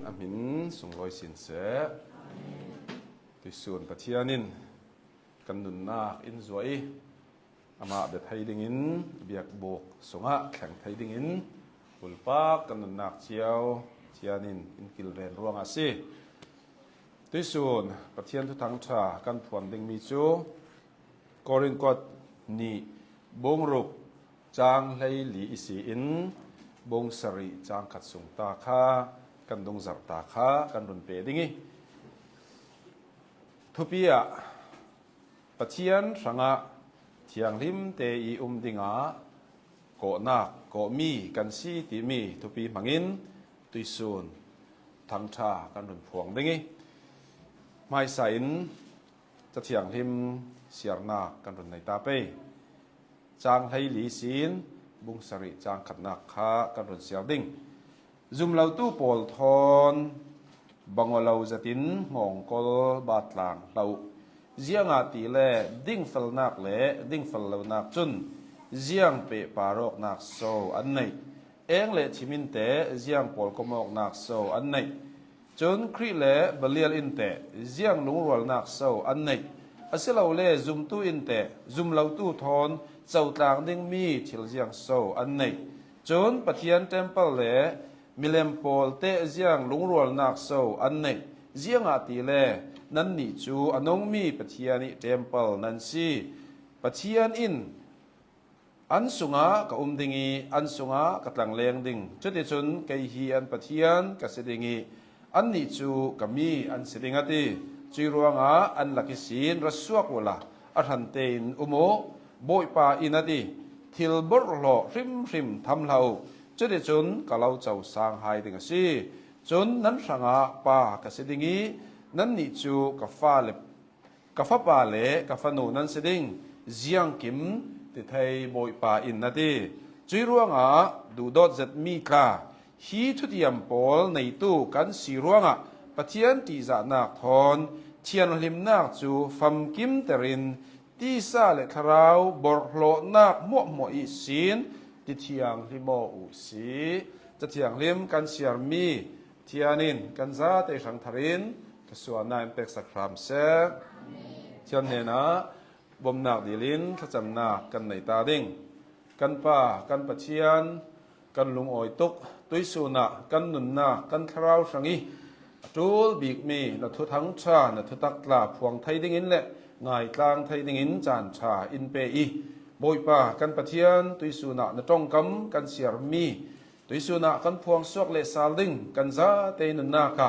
อามินส่งรอยสินเสตุส่วนปะเทียนินกันนุนนาอินสวยอามาเบ็ดไทยดิ่งเบียกโบกสงะแข่งไทยดิ่งบุลปากกันนุนนาเชียวเทียนินอินกิลเวนร่วงอาซีตุส่วนปะเทียนทุทังชากันผวนดิ่งมีจูกอรินกอดนี่บงรุกจางไลลีอิสีอินบงสรีจางขัดสุงตาคากันดงจับตาคากันรุนเปดิ่งทุปียปะเทียนสังะเทียงลิมเตอีดิ่งะโกนักโกมีกันซีติมีทุปีมังอินตุยซูนทังชากันรุนพวงดิ่งไม่ใส่นจะเทียงลิมเสียร์นากันรุนในตาเปจางให้หลีศีลบุงสริจางขัดนักค้ากันรุนเสียดิ่งซุมเหล่าตู้ปอลทอนบังเหล่าจะตินงงกอลบาดหลังเหล่าเจียงอาตีเล่ดิ่งฟัลนักเล่ดิ่งฟัลเหล่านักจุนเจียงเปปารอกนักโซอันไหนเองเล่ชิมินเตเจียงปอลกมอกนักโซอันไหนจนครีเล่เบลียลอินเตเจียงลุงรัวนักโซอันไหนอาศัยเราเล่ซุมตู้อินเตซุมเหล่าตู้ทอนเจ้าต่างดิ่งมีทิลเจียงโซอันไหนจนปะเทียนเต็มเปเล่มิเลมโพลเตเจียงลุงรัวนักโซอันไหนเจียงอาตีเล่นั่นนี่จูอนงมีปะเทียนิเต็มเปลนั่นสิปะเทียนอินอันสุงะกับดิ่งีอันสุงะกับหลังเลงดิ่งจุดเดชนไกฮีอันปะเทียนกับเสดิงีอันนี่จูกับมีอันเสดิงตีจีรวงะอันลักษินรัสวกวละอันหันเตนอุโมโบยปาอินตีทิลบรโลริมทำเราจุดเดชนกับเราเจ้าสร้างหายดิ่งสิจนนั้นสังะปากับเสดิงีนั่นนี่จูกับฟ้าเล็บกับฟ้าป่าเล่กับฟ้าหนูนั่นเสดิงเจียงกิมติไทยโบยป่าอินนาทีจุยร่วงดูดอดจัดมีกาฮีทุติยมปอลในตู้กันสีร่วงปะเทียนตีจานักทอนเทียนลิมนักจูฟัมกิมเตรินตีซาเลคราวบอร์โลนักมั่วมั่วอิสินติเทียงลิโมอุสีจะเทียงลิมกันเสียมีเทียนินกันซาเตชังทารินส่วนนายเป็กสักครามเสกเช่นเห็นบ่มนักดีลินขจำนักกันในตาดิ่งกันป่ากันปะเชียนกันลุงอ้อยตุกตุยสุนักกันนุนนักกันคราวสังอีจูลบีกมีนัทุทั้งชานัทุตักลาพวงไทยดิ่งอินเละง่ายกลางไทยดิ่งอินจานชาอินเปอีบอยป่ากันปะเชียนตุยสุนักนัจ้องกำกันเสียรมีตุยสุนักกันพวงสวกเลสาลดิ่งกันซาเตนุนนัก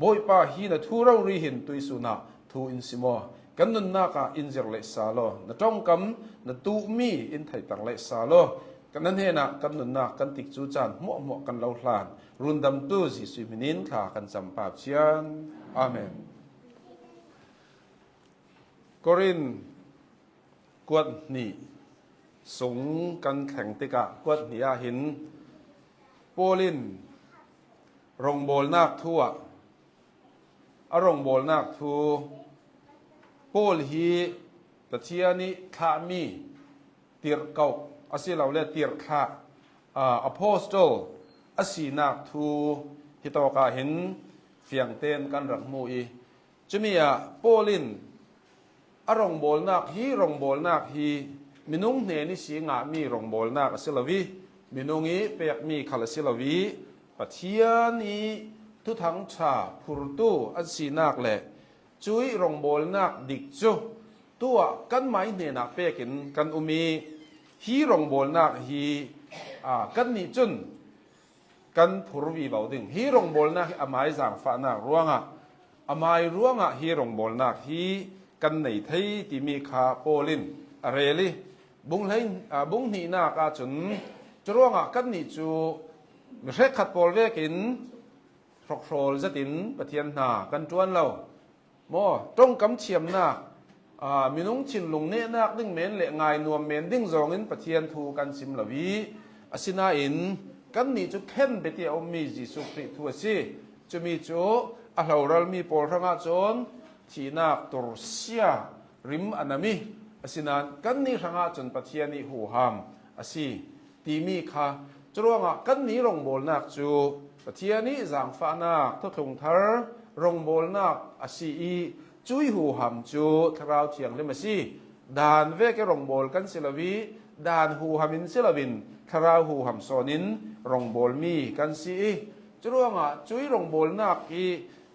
บอยป้าฮีนทูเรารีหินตุยสุนาทูอินซิโมกันนุนนักอินเจร์เลสาโลนจ้องกำนตูมีอินไทยตังเลสาโลกันนั้นเห็นกันนุนนักกันติกจูจันมั่วกันเล่าหลานรุนดำตู้สิสุมินินขากันจำปาบเชียนอาเมนกอรินกวดนี่สงกันแข่งติกะกวดนี่อาหินโปลินรงโบลนักทั่วอารมณ์โบลนักทูโพลฮีตะเทียนิข้ามีตีร์เก่าอาศัยเราเรียกตีร์ข้าอโพสโตลอาศัยนักทูฮิตโอกาเห็นเฟียงเต้นกันรักมูอีจะมีโพลินอารมณ์โบลนักฮีรงโบลนักฮีมินุงเนนิสีงามีรงโบลนักอาศัยเราวิมินุงอีเปียกมีขลัสเราวิปะเทียนีทุทั้งชาพูรตูอันสีนักเละจุยรงโบลนักดิกจูตัวกันไม่เนนักเปกินกันอุมีฮีรงโบลนักฮีกันนิจุนกันพูรวีเบาดิ่งฮีรงโบลนักอามายจางฟ้านักร่วงอามายร่วงฮีรงโบลนักฮีกันในไทยที่มีคาโปลินอะไรลิบุงเลยบุงนีนักจุนจร่วงกันนิจูเรขัดโปลเวกินครอกโคลจะตินปะเทียนนากันจวนเราโมตรงกำเชียมนามีนุ้งชินลุงเนนักดิ้งเมนเละไงนวมเมนดิ้งจองอินปะเทียนทูกันซิมลวีอสินาอินกันนี่จุเข้นไปที่อมีจิสุคริทัวซีจะมีจูเราเรามีโปรทางอาจนที่นักตุรเซียริมอนามิอสินากันนี่ทางอาจนปะเทียนนี่หูหามอสิตีมีค่ะจรวงกันนี้ลงโบนักจูป ปะเทียนี้จางฟ้านักทุกทงทารรงโบลนักอาศีจุยหูหำจูทราวเทียงเลมซีดานเวกรงโบลกันศิลวีดานหูหามินศิลวินทราวหูหำโซนินรงโบลมีกันซีจรวงจุยรงโบลนักอี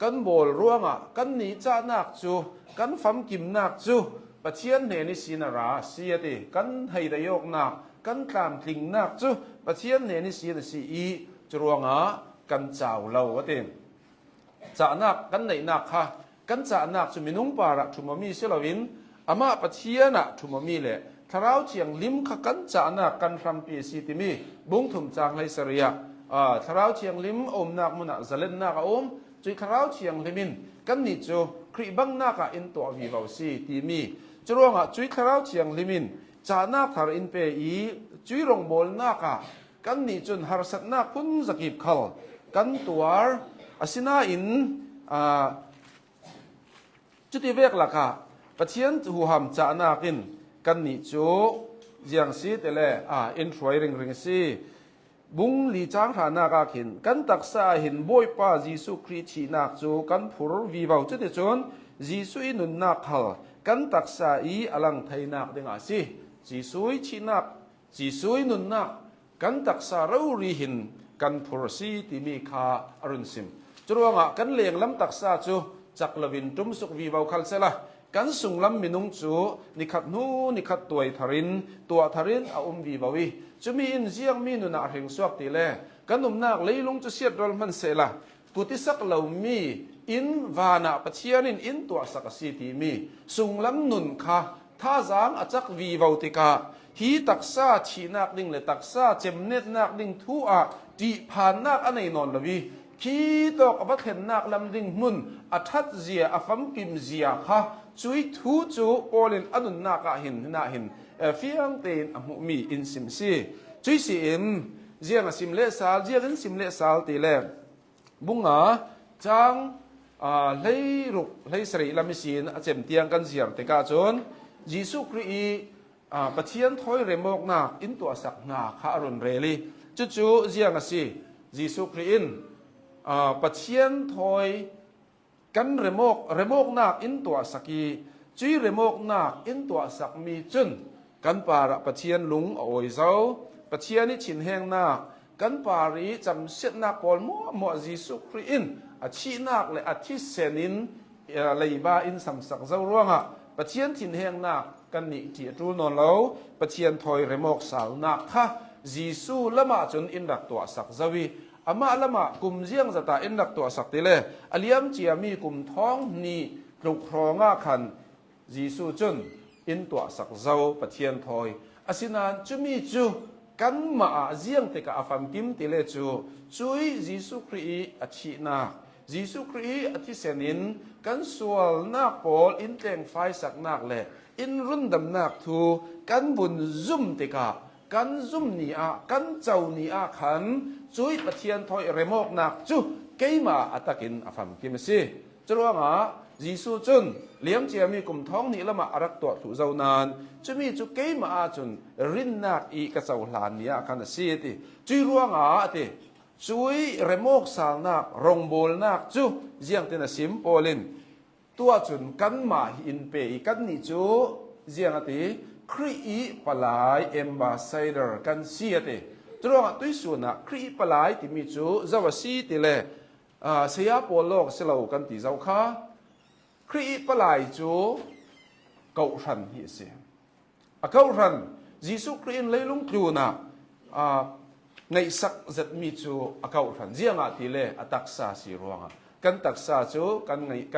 กันโบลร่วงกันหนีจ้านักจูกันฟัมกิมนักจูปะเทียนเนนิสินาราเสียติกันให้ได้ยกนักกันตามทิ้งนักจูปะเทียนเนนิสินสีจรวงกันเจ้าเราวะเต็มจ้านักกันไหนนักค่ะกันจ้านักจุมินุงปาระทุมมีเสลวินอามาปะเทียนะทุมมีเลยทาราวเชียงลิมค่ะกันจ้านักกันรำปีสีติมีบุ้งถุมจางไลเสรียทาราวเชียงลิมอมนักมุนักจะเล่นนักอมจุยทาราวเชียงลิมินกันนิจูครีบังนักอินตัววิบาวสีติมีจรวงจุยทาราวเชียงลิมินจ้านักทารอินเปอีจุยรงโบลนักกันนิจุนหารสัตนักพุนสกิบขลกันตัวอาศินาอินจุดที่เวกล่ะค่ะปะเทียนหูหำจานากินกันนิจูเจียงซีเตเลอินทรวยริงริงซีบุงลีจางฐานากาขินกันตักษาหินบอยป้าจีสุคริชีนักจูกันผูรวีบาวจุดที่จนจีสุอินุนนักขลกันตักษาอีอลังไทยนักเดงอาซีจีสุยชีนักจีสุอินุนนักกันตักษาเรารีหินกันผูรซีติมีคาอรุณสิมจรวงกันเลียงลำตักษาจูจักลวินจุมสุกวีบาวคัลเซละกันสุงลำมินุงจูนิขัดนูนิขัดตัวทารินตัวทารินอาวีบาวีจะมีอินเสียงมีนุนาเฮงสวกตีเลกันนุ่มนักเลยลงจะเสียดรอลมันเสละปุติสักเหล่ามีอินวานาปะเชียนินอินตัวสักสีตีมีสุงลำนุนค่ะท่าจางอาจักวีบาวติกาฮีตักษาชีนักดิ่งเลยตักษาเจมเนตนักดิ่งทั่วจีผ่านนักอันไหนนอนละวีขีตอกอบักเห็นนักลำดิ่งมุนอัทัดเสียอฟัมกิมเสียค่ะจุยทูจูโอลินอนุนนักหินนาหินฟียงเตนอมุมีอินสิมซีจุยสิอิมเจียงสิมเลสาลเจียงสิมเลสาลตีเลบุงจางเลยรุกเลยสรีลามิสินเจมเตียงกันเสียงแต่กาจนยิสุครีปะเทียนถอยเรมอกนักอินตัวสักนักข้ารุนเรลีจู่ๆเจียงสิยิสุครีอินปะเทียนถอยกันเรมอกนักอินตัวสักีจุยเรมอกนักอินตัวสักมีจุนกันปาระปะเทียนลุงโอยเจ้าปะเทียนนี่ฉินแห้งนักกันปารีจำเสียนักปอลมัวยิสุครีอินอาชีนักเลยอาทิเซนินเลยบ้าอินสัมสักเจ้าร่วงปะเทียนฉินแห้งนักกันนี่ที่จูนนเล่าปะเทียนถอยเรมอกสาวนักค่ะยิสุละมาจนอินดักตัวสักเจ้าวีอามาละมากุมเจียงจะตาอินดักตัวสักติเลอเลียมเจียมีกุมท้องนี่ลูกครองขันยิสุจนอินตัวสักเจ้าปะเทียนถอยอาศินานจุมีจูกันมาเจียงเตกอาฟัมกิมติเลจูจุยยิสุครีอธินายิสุครีอธิเสนินกันสวลนักปอลอินเตงไฟสักนักเลอินรุนดำนักทูกันบุญซุ่มเตกากันซุ่มนีอากันเจ้านีอาขันจุยปะเทียนถอยเรมอกนักจูเกยมาอัตกินอาฟัมกิมซีจรวงยิสุจุนเลี้ยงเจียมีกลุ่มท้องนี้ละมาอารักตัวถูเจ้านานจะมีจุเกยมาจุนรินนักอีกเจ้าหลานนี้ขันซีติจุยรวงติจุยเรมอกสาวนักรงโบลนักจูเจียงเตนสิมโปลินตัวจุนกันมาอินเปอีกันนี่จูเจียงติครีปลายเอมบาไซเดอร์กันเสียติตรงตุยส่วนครีปลายที่มีจูเจ้าสีติเลเสียโปโลกเสลากันติเจ้าข้าครีปลายจูเกาชันเฮียเสียเกาชันยิสุครีนเลยลุงจูนะในสักจัดมีจูเกาชันเจียงติเลตักษาสีรวงกันตักษาจูกั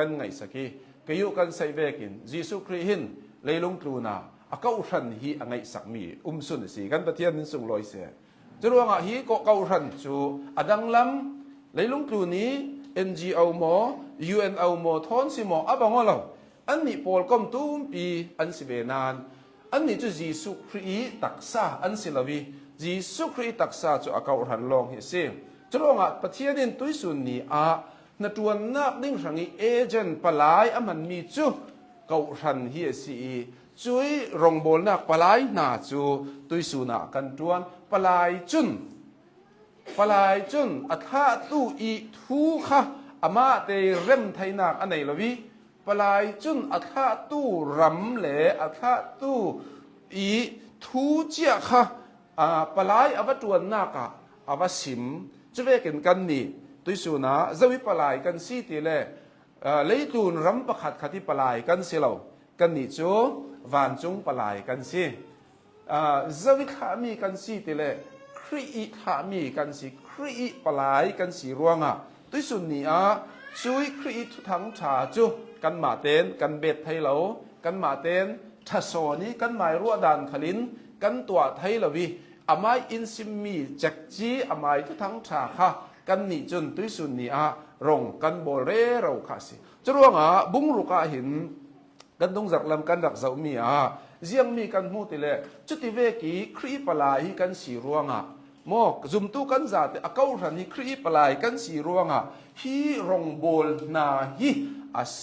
นไงสักีก็อยู่กันใส่เวกินยิสุครีนเลยลุงจูนะเกาชันฮีไงสักมีสุนสีกันปะเทียนสุงลอยเสียจรวงฮีก็เกาชันจูดังลำเลยลุงจูนี้ NGO หมอ UNO หมอทอนสิหมอบังว่าเราอันนี้ปอลก้มตุ้มปีอันสิเวนานอันนี้จะยิสุครีตักษาอันสิลวียิสุครีตักษาจะเกาชันลองเฮเซจรวงปะเทียนตุยสุนนี้นัดวันนักดิ้งสังเอเจนปลายมันมีจูเกาชันเฮียซีจุยรงโบลนักปลายนาจูตุยสุนักกันจวนปลายจุน ปลายจุนอัฐาตูอีทูค่ะอามาเตเร่มไทนักอันไหนละวิปลายจุนอัฐาตูรำเหลอัฐาตูอีทูเจียค่ะปลายอวตวนนักอวสิมจะเวกันกันนี่ตุยสุนะจะวิปลายกันสีตีเลเลยตูนรำประคัดขัดที่ปลายกันเสียเรากันนี่จูวันจงปลายกันสิจะวิขามีกันสีตีเลครีอิขามีกันสิครีอิปลายกันสีร่วงตุยสุนี่ช่วยครีอิทุทั้งชาจูกันมาเต้นกันเบ็ดไทยเรากันมาเต้นทัศนี้กันหมายรัวดานขลินกันตัวไทยละวิอามายอินซิมีจักจีอามายทุทั้งชาค่ะกันนี่จนตุยสุนี่รงกันโบเรเราค่ะสิจรวงบุ้งรุกาหินกันตรงจักลำกันดักเสามีเจียงมีกันมูติเลจุดที่เวกีครีปลายกันสีรวงโมกจุมตุกันจัดเก้าหันฮีครีปลายกันสีรวงฮีรงโบลนาฮี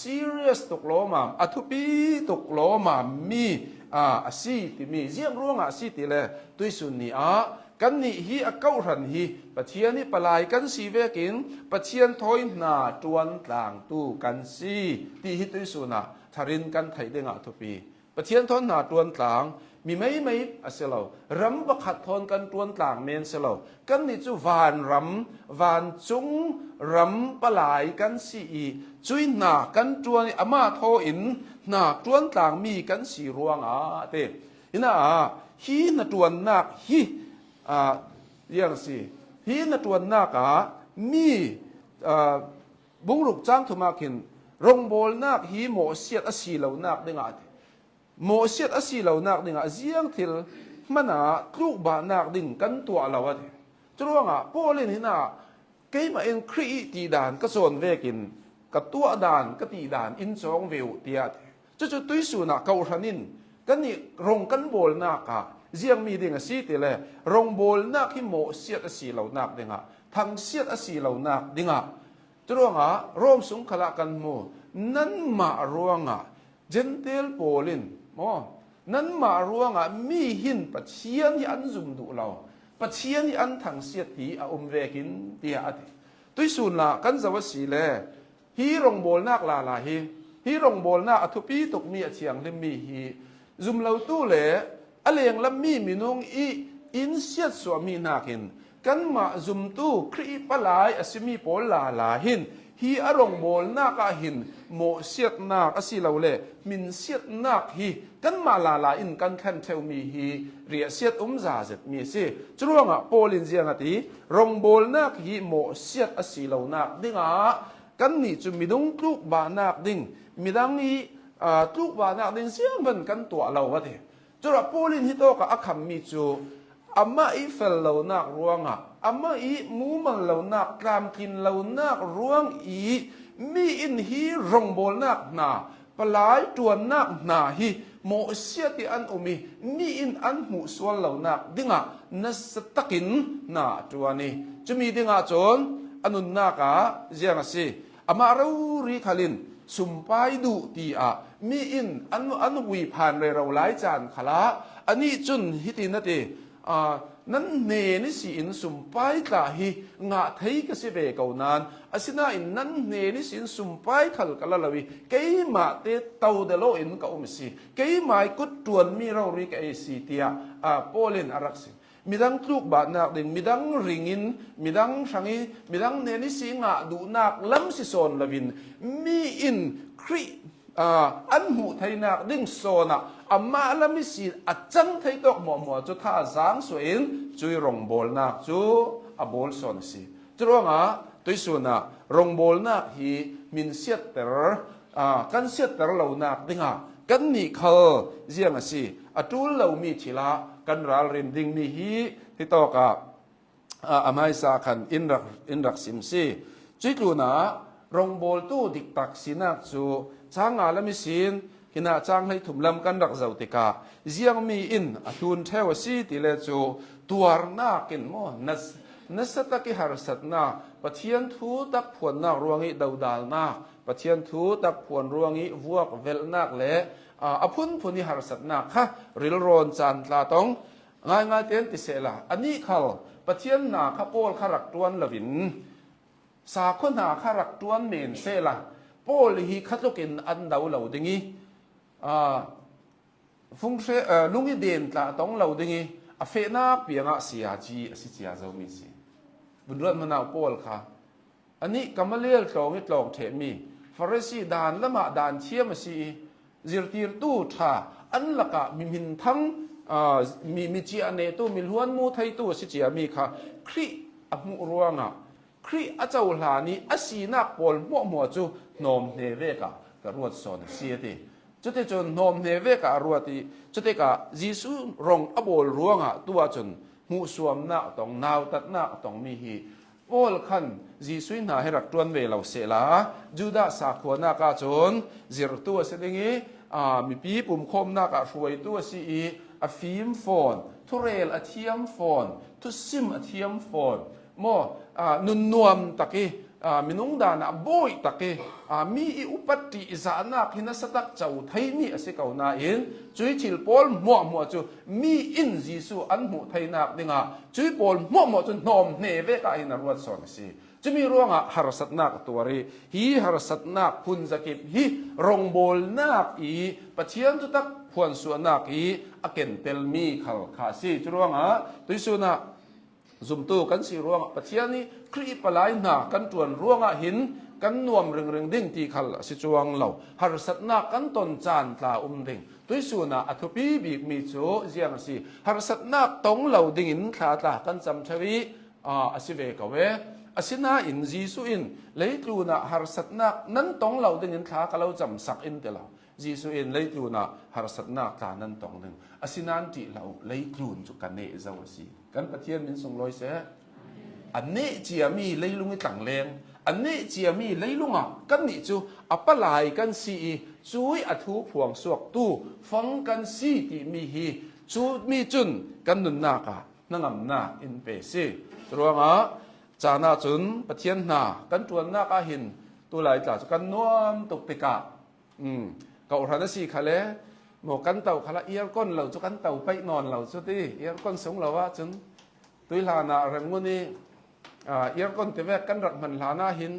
serious ตกล้อมาทุปีตกล้อมามีสีที่มีเจียงรวงสีที่เลตุยสุนีกันนี่ฮีเก้าหันฮีปะเทียนนี่ปลายกันสีเวกินปะเทียนถอยหน้าจวนต่างตู้กันสีที่ฮิตุยสุนาทารินกันไทยเด้งทุปีปะเทียนทอนหน้าจวนต่างมีไม่เสลารำบักขัดทอนกันจวนต่างเมนเสลากันนี่จูวานรำวานจุงรำปลายกันสีจุยหน้ากันจวนอามาทออินหน้าจวนต่างมีกันสีรวงเตอินะฮีนจวนนักฮียังสิฮีนจวนนักมีบุงรุกจ้างทุมากินรงโบลนักฮีโมเสียดสีเหล่านักเด้งโมเสียดสีเหล่านักเด้งเจียงทิลมันลูกบานักดิ่งกันตัวเราจรวงโปลินหินะเกมาเอ็นครีตีดานก็ส่วนเวกินกับตัวดานก็ตีดานอินสองวิวเตียจะตุยสุนักเกาหันินกันนี่รงกันโบลนักเจียงมีดิ่งสีติเลรงโบลนักที่โมเสียดสีเหล่านักเด้งทางเสียดสีเหล่านักดิ่งจรวงร่วมสุงขละกันโมนั้นมารวงเจนเทลโปลินโมนั้นมารวงมีหินปัจเจียนที่อันซุมดูเราปัจเจียนที่อันทางเสียทีเวกินเตียอติตุยสุนละกันสวัสดีเลฮีรงโบลนักลาฮีรงโบลนักทุปีตกมีเชียงเลมีฮีซุมเราตู้เลอเลียงลำมีนุงอินเสียดสวมีนาคินกันมาซุมตู้ครีปลายอสิมีโปลาหินฮีอารมณ์โบลนักหินโมเสียดนักอสิเราเลมินเสียดนักฮีกันมาลาอินกันแคนเทลมีฮีเรียเสียดซาเซตมีสิจรวงโปลินเจียงตีรงโบลนักฮีโมเสียดอสิเรานักดิ่งกันนี่จะมีดงทุกบานักดิ่งมีดังนี้ทุกบานักดิ่งเสียงมันกันตัวเราวะเถจรวงโปลินฮิโตกับอักขมีจูอามาอีเฟลเหล่านักรวงอามาอีมูมันเหล่านักกรามกินเหล่านักรวงมีอินฮีรงโบนักนาปลายตัวนักนาฮีโมเสียติอันมีอินอันหูส่วนเหล่านักดิ่งนัสตะกินนาตัวนี้จะมีดิ่งจนอนุนักเจียงสิอามาเรารีขลินสุมไปดูตีมีอินอันวิพานเราหลายจานขละอันนี้จนฮิตินาทีนั้นเนนิสิอินสุมไปตาฮีงาไทยก็เสเบกานานอาศินาอินนั้นเนนิสินสุมไปทัลกัลลาวีเกยมาเตเตาเดโลอินก็อุมสิเกยมากุดตวนมีเราริกเอสิเตียโปเลนอารักสิมีดังทุกบาทนักดิ่งมีดังริงินมีดังสังฮีมีดังเนนิสิงาดูนักล้ำสิโซนลาวินมีอินครีอันหูไทยนักดิ่งโซนะอามาละมิสิอาจังไทยตกหมอจุท่าจางสวยจุยรงโบลนักจูอาโบลโซนสิจรวงตุยสุนะรงโบลนักฮีมินเสียเตอร์กันเสียเตอร์เหล่านักดิ่งกันนี่เขาเจียงสิจูเหล่ามีชิลากันรัลริมดิ่งนี่ฮีที่ตอกอามาอิสาขันอินรักซิมสิจุยตูนะรงโบลตู้ดิกตักสินักจูจางละมิสินขณะจางให้ถุมลำกันรักเจ้าติกาเจียงมีอินทุนเทวสีติเลจูตัวนักกินโมนัสตะกิหารสัตนาปะเทียนทูตักผวนนักรวงิดาวดาลนักปะเทียนทูตักผวนรวงิวัวเวลนักเละอพุนพุนิหารสัตนาค่ะริลโรนจันทร์ลาตงง่ายเต็นติเสละอันนี้เขา ปะเทียนนาขะโปลขรักตวนละวินสาคนหาขรักตวนเมนเซละโปลฮีคัตกินอันดาวเหล่าดิงีฟุงเซลุงอีเดนตาต้องเหล่าดิงีอเฟนาเปียงะเสียจีสิเจียเจ้ามีสิบุญรอดมะนาวโปลค่ะอันนี้กำมะเลียลตองอีตองเทมีฟาริสีดานละมาดานเชียมสีจิรตีรตู้ท่าอันละกะมีมินทั้งมีจีอันเนตู้มีล้วนมูไทตู้สิเจียมีค่ะครีอมุรวงะครีอาเจ้าหลานี้อาศีนักปอลมั่วมัวจูนอมเนเวกะกะรวดสอนเสียดีจุดที่จนนอมเนเวกะรวดที่จุดที่กะยิสุรองอบอลรวงะตัวจนมูสวมนักต้องนาวตัดนักต้องมีฮีโอลขันยิสุน่าให้รักตวนเวลาเสลาจูดาสักหัวนักจนจิรตัวเสด็จมีปีปุ่มคมนักช่วยตัวสีอฟิมฟอนทุเรลอเทียมฟอนทุซิมอเทียมฟอนโมนุนนวมตะกี้มินุงดานะบ่อยตะกี้มีอุปติอิสานักหินสตักเจ้าไทยนี่สิเก่านาอินจุยชิลปอลมัวจูมีอินจิสุอันหูไทยนักดิงาจุยปอลมัวจูนอมเนเวกาอินรวดสอนสิจะมีร่วงหารสัตนักตัวรีฮีหารสัตนักคุณสกิบฮีรงโบลนักอีปะเชียนตุตักพวนส่วนนักอีอเกนเตลมีขลขาซีจุร่วงตุยสุนะซุมตูกันสีร่วงปะเชียนนี้ครีปลายหนากันจวนร่วงหินกันนวมเริงดิ่งตีขลสิจวงเหล่าหารสัตนักกันตนจานตาดิ่งตุยสุนะอัตุปีบีกมีโจเจียงสีหารสัตนักตงเหล่าดิ่งขาตากันจำชวีอสิเวกเวอาศินาอินจีสุอินเลยตูน่ะหารสัตนักนั้นต้องเราดึงอินขาก็เราจำสักอินเดล่าจีสุอินเลยตูน่ะหารสัตนักตานั้นต้องหนึ่งอาศินานที่เราเลยตูนจุกันเนเจ้าสิกันปะเทียนมินส่งลอยเสอันนี้เจียมีเลยลุงต่างแรงอันนี้เจียมีเลยลุงกันนี่จูอัปลายกันสีช่วยอัฐุพวงสวกตู้ฟังกันสีที่มีฮีจูมีจุนกันนุนนากะนั่งอำนาจอินเปซีตัวงจานาจุนปะเทียนนากันจวนนากาหินตัวไหลจากกันนวมตุกปิกะเก่าทันสีขะเลหมอกันเต่าขะละเอียก้นเราจุกันเต่าไปนอนเราสุดที่เอียก้นสงเราว่าจุนตุยลานาเรื่องนี้เอียก้นเตวกันรักมันลานาหิน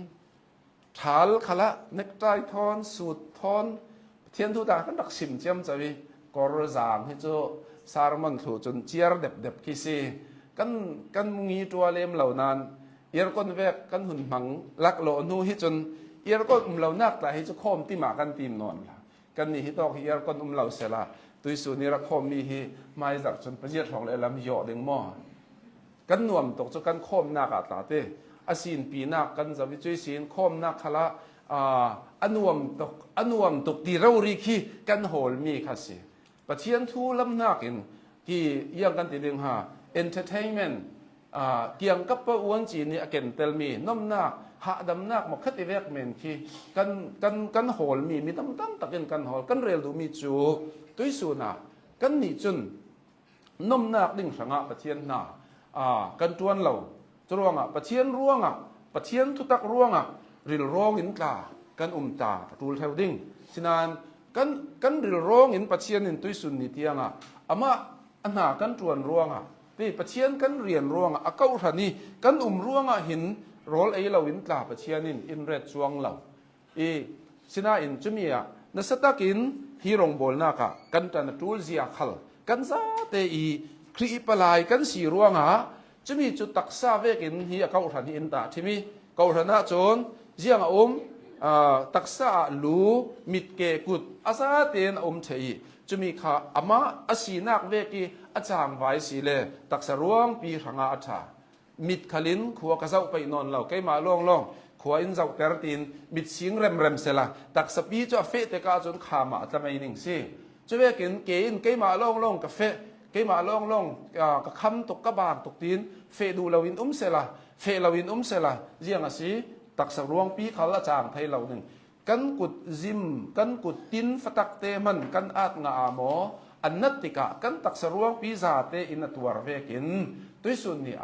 ถาลขะละเน็กไตทอนสูดทอนเทียนทุตากันรักสิมเจียมจะวิกอร์จางให้โจสารมันถูจนเจียร์เด็บกิซีกันมีตัวเล่มเหล่านั้นเอียร์ก้นแวกกันหุ่นหมังลักโลนูฮิจนเอียร์ก้นเหล่านักแต่ให้จะโคมที่หมากันตีมนอนละกันนี่ฮิตอกเอียร์ก้นเหล่าเสละตุยสูนี่รักโคมมีฮิไม่จากจนประเทศของเราลำหยอดเด้งหม้อกันนวมตกจนกันโคมนักตาเตอาศีนปีนักกันจะวิจัยศีลโคมนักขละอนวมตกตีเราริคีกันโหลมีค่ะสิประเทศทูลำนักอินที่ยังกันติดเรื่องentertainment เกี่ยงกับปะอ้วนจีนี่อเกนเตลมีน้ำหนักหาดำหนักมาคัดอีเวกเมนที่กันโหลมีตั้มตะกินกันโหลกันเรียลดูมีจูตุยสูน่ะกันนี่จุนน้ำหนักดิ่งสังะประเทียนน่ะกันจวนเราจรวงประเทียนร่วงประเทียนทุตักร่วงริลร้องอินตากันตาตูลเทวดิ่งฉะนั้นกันริลร้องอินประเทียนอินตุยสุนนิเทียงอามาอันหากันจวนร่วงที่ประเชียนกันเรียนร่วงอาเก้าทันนี้กันร่วงหินโรลไอเราอินตาประเชียนินอินเรดช่วงเราสินาอินจุมีนัสตักินฮีรงโบลนักกันตันตูลเซียขัลกันซาเตอีครีปลายกันสีร่วงจะมีจุดตักซาเวกินฮีอาเก้าทันอินตาที่มีเก้าทันนะโจนเจียงตักซาลูมิดเกกุดอาซาเตนเทยจะมีข้าอามาอาศีนักเวกีอาจารย์ไว้สิเลตักสร่วงปีหังอาชามิดขลินขัวกระเซ้าไปนอนเราใกล้มาล่องขัวอินเจ้าเตอร์ตินมิดสิงเรมเสละตักสปีจะเฟตกาจนขามาทำไมนิ่งสิจะเวกินเกอินใกล้มาล่องกาแฟใกล้มาล่องกะคำตกกระบางตกตีนเฟดูเราอินเสละเฟเราอินเสละเจียงอาศีตักสร่วงปีเขาละจางไทยเราหนึ่งกันกุดซิมกันกุดตินฟตักเตมันกันอาดงาโมอันนัตติกะกันตักสรวงปีศาเตอินตัวเวกินตุยสุนนี่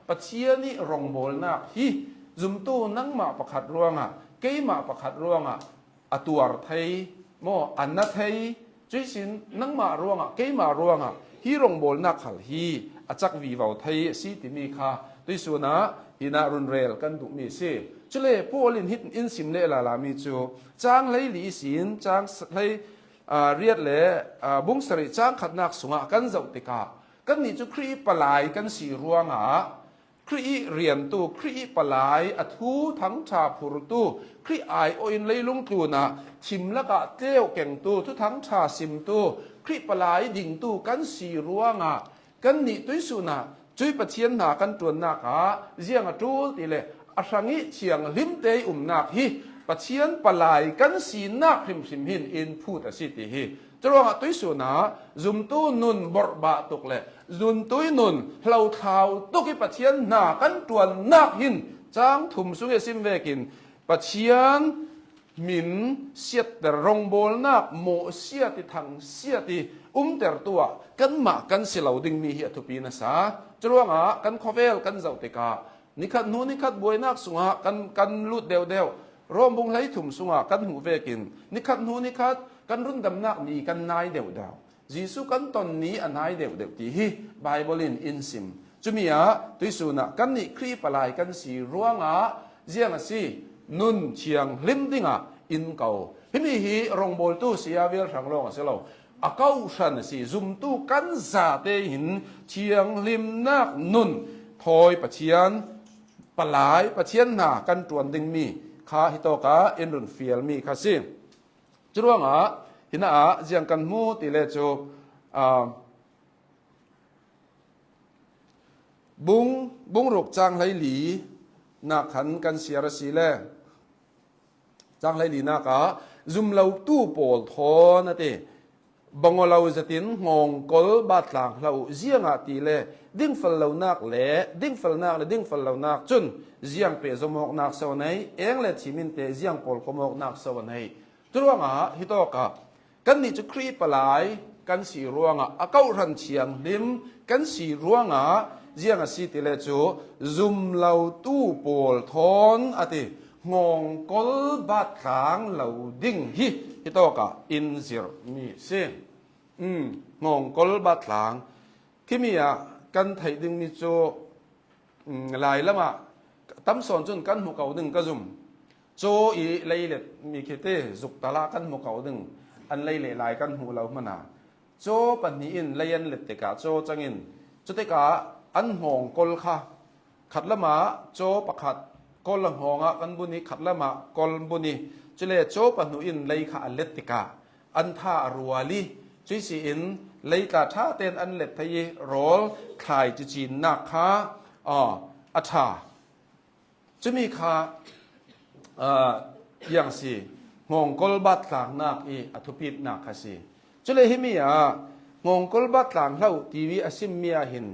ปัจเจียนี่รองโบลนักฮีจุมตู้นั่งมาประคัดรวงเกยมาประคัดรวงตัวไทยโมอันนัทไทยจุยสินนั่งมารวงเกยมารวงฮีรองโบลนักขัลฮี อาจักวีเวาไทยสีติมีค่ะด้วยส่วนนะฮินารุนเรลกันดุมีสิจุเลพอลินฮิตอินสิมเลลาลามีจูจางเลยหลีสินจางเลยเรียดเลบุ้งสริจางขัดนักสุงะกันเจ้าติกากันนี่จูครีปลายกันสีรัวงะครีเรียนตูครีปลายอัทูทั้งชาพูรตูครีไอโออินเลยลุงตูนะชิมละกะเตี้ยวเก่งตูทุทั้งชาซิมตูครีปลายดิ่งตูกันสีรัวงะกันนี่ตุยสุนะจุยปะเทียนหนากันตัวนักะเจียงจูตีเลอาสังิเชียงลิมเตยนักฮีปะเทียนปลายกันสีนักริมสิมหินอินพูดสิติฮีจรวงตุยสุนะจุมตูนุนบรบะตุกเลจุนตุยนุนเหล่าเท้าตุกิปะเทียนหนากันตัวนักหินจางถุมสุเกสิมเวกินปะเทียนมินเสียแต่รงโบลนักโมเสียติทางเสียติแต่ตัวกันมากันสิเหล่าดิ่งมีเหตุปีนะสาจรวงกันคอเวลกันเจ้าติกานิคัดนู้นิคัดบวยนักสุงะกันลุดเดียวรวมบุงไหลถุมสุงะกันหูเวกินนิคัดนู้นิคัดกันรุ่นดำนักนี้กันนายเดียวจีสุกันตอนนี้อันนายเดียวที่ฮีไบเบิลินอินซิมจุมีตุยสุนะกันนี่ครีปลายกันสีรัวงเจียงสีนุนเชียงลิมดิงอินเก่าพี่มีฮีรงโบลตู้เสียเวลสังลงเสียเราอาเก้าชันสีซุมตู้กันซาเตหินเชียงลิมนักนุนทอยปะเชียนปลายปะเชียนหนากันจวนดิงมีข้าฮิโตกาเอ็นรุนเฟียลมีข้าซิจรวงหินะเจียงกันมูติเลโจบุงรุกจางไหหลีนักขันกันเสียรสีแลจางไหหลีนักจุมเหล่าตู้โปลทอนะเตบังเราจะตินงงกลบาดหลังเราเจียงตีเลดิ้งฟัลเรานักเล่ดิ้งฟัลนักเล่ดิ้งฟัลเรานักจนเจียงเปจมอกนักสวนัยเองเลทิมินเตเจียงโปลขมอกนักสวนัยจรวงฮิโตกะกันนี่จะครีปลายกันสีรวงอาเก้ารันเชียงลิมกันสีรวงเจียงสีติเลจูซุมเหล่าตู้โปลทอนอติงงกลบาดหลังเราดิ้งฮิโตกะอินซิรมีเสียงงกลบาดหลังที่มีกันไทยดึงมีโจหลายแล้วมาตั้มสอนจนกันหัวเก่าดึงก็ซุ่มโจอีเลยเล็ดมีคิดเตจุกตาลากันหัวเก่าดึงอันเลยหลายกันหัวเรามานาโจปันนี้อินเลยนเล็ดเตกาโจจังอินโจเตกาอันหงกลค่ะขัดละมาโจประขัดกลหงกันบุนีขัดละมากลบุนีจุเลโจปันอินเลยค่ะอันเล็ดเตกาอันท่ารัวลีจุสีอินเลยกาท่าเต้นอันเล็ดทะเยโรลขายจุจีนนักค่ะอัฐาจะมีค่ะอย่างสิงงกลบัดหลังนักอัตุปิดนักค่ะสิจุเลยให้มีงงกลบัดหลังเราทีวีอาซิมมีหิน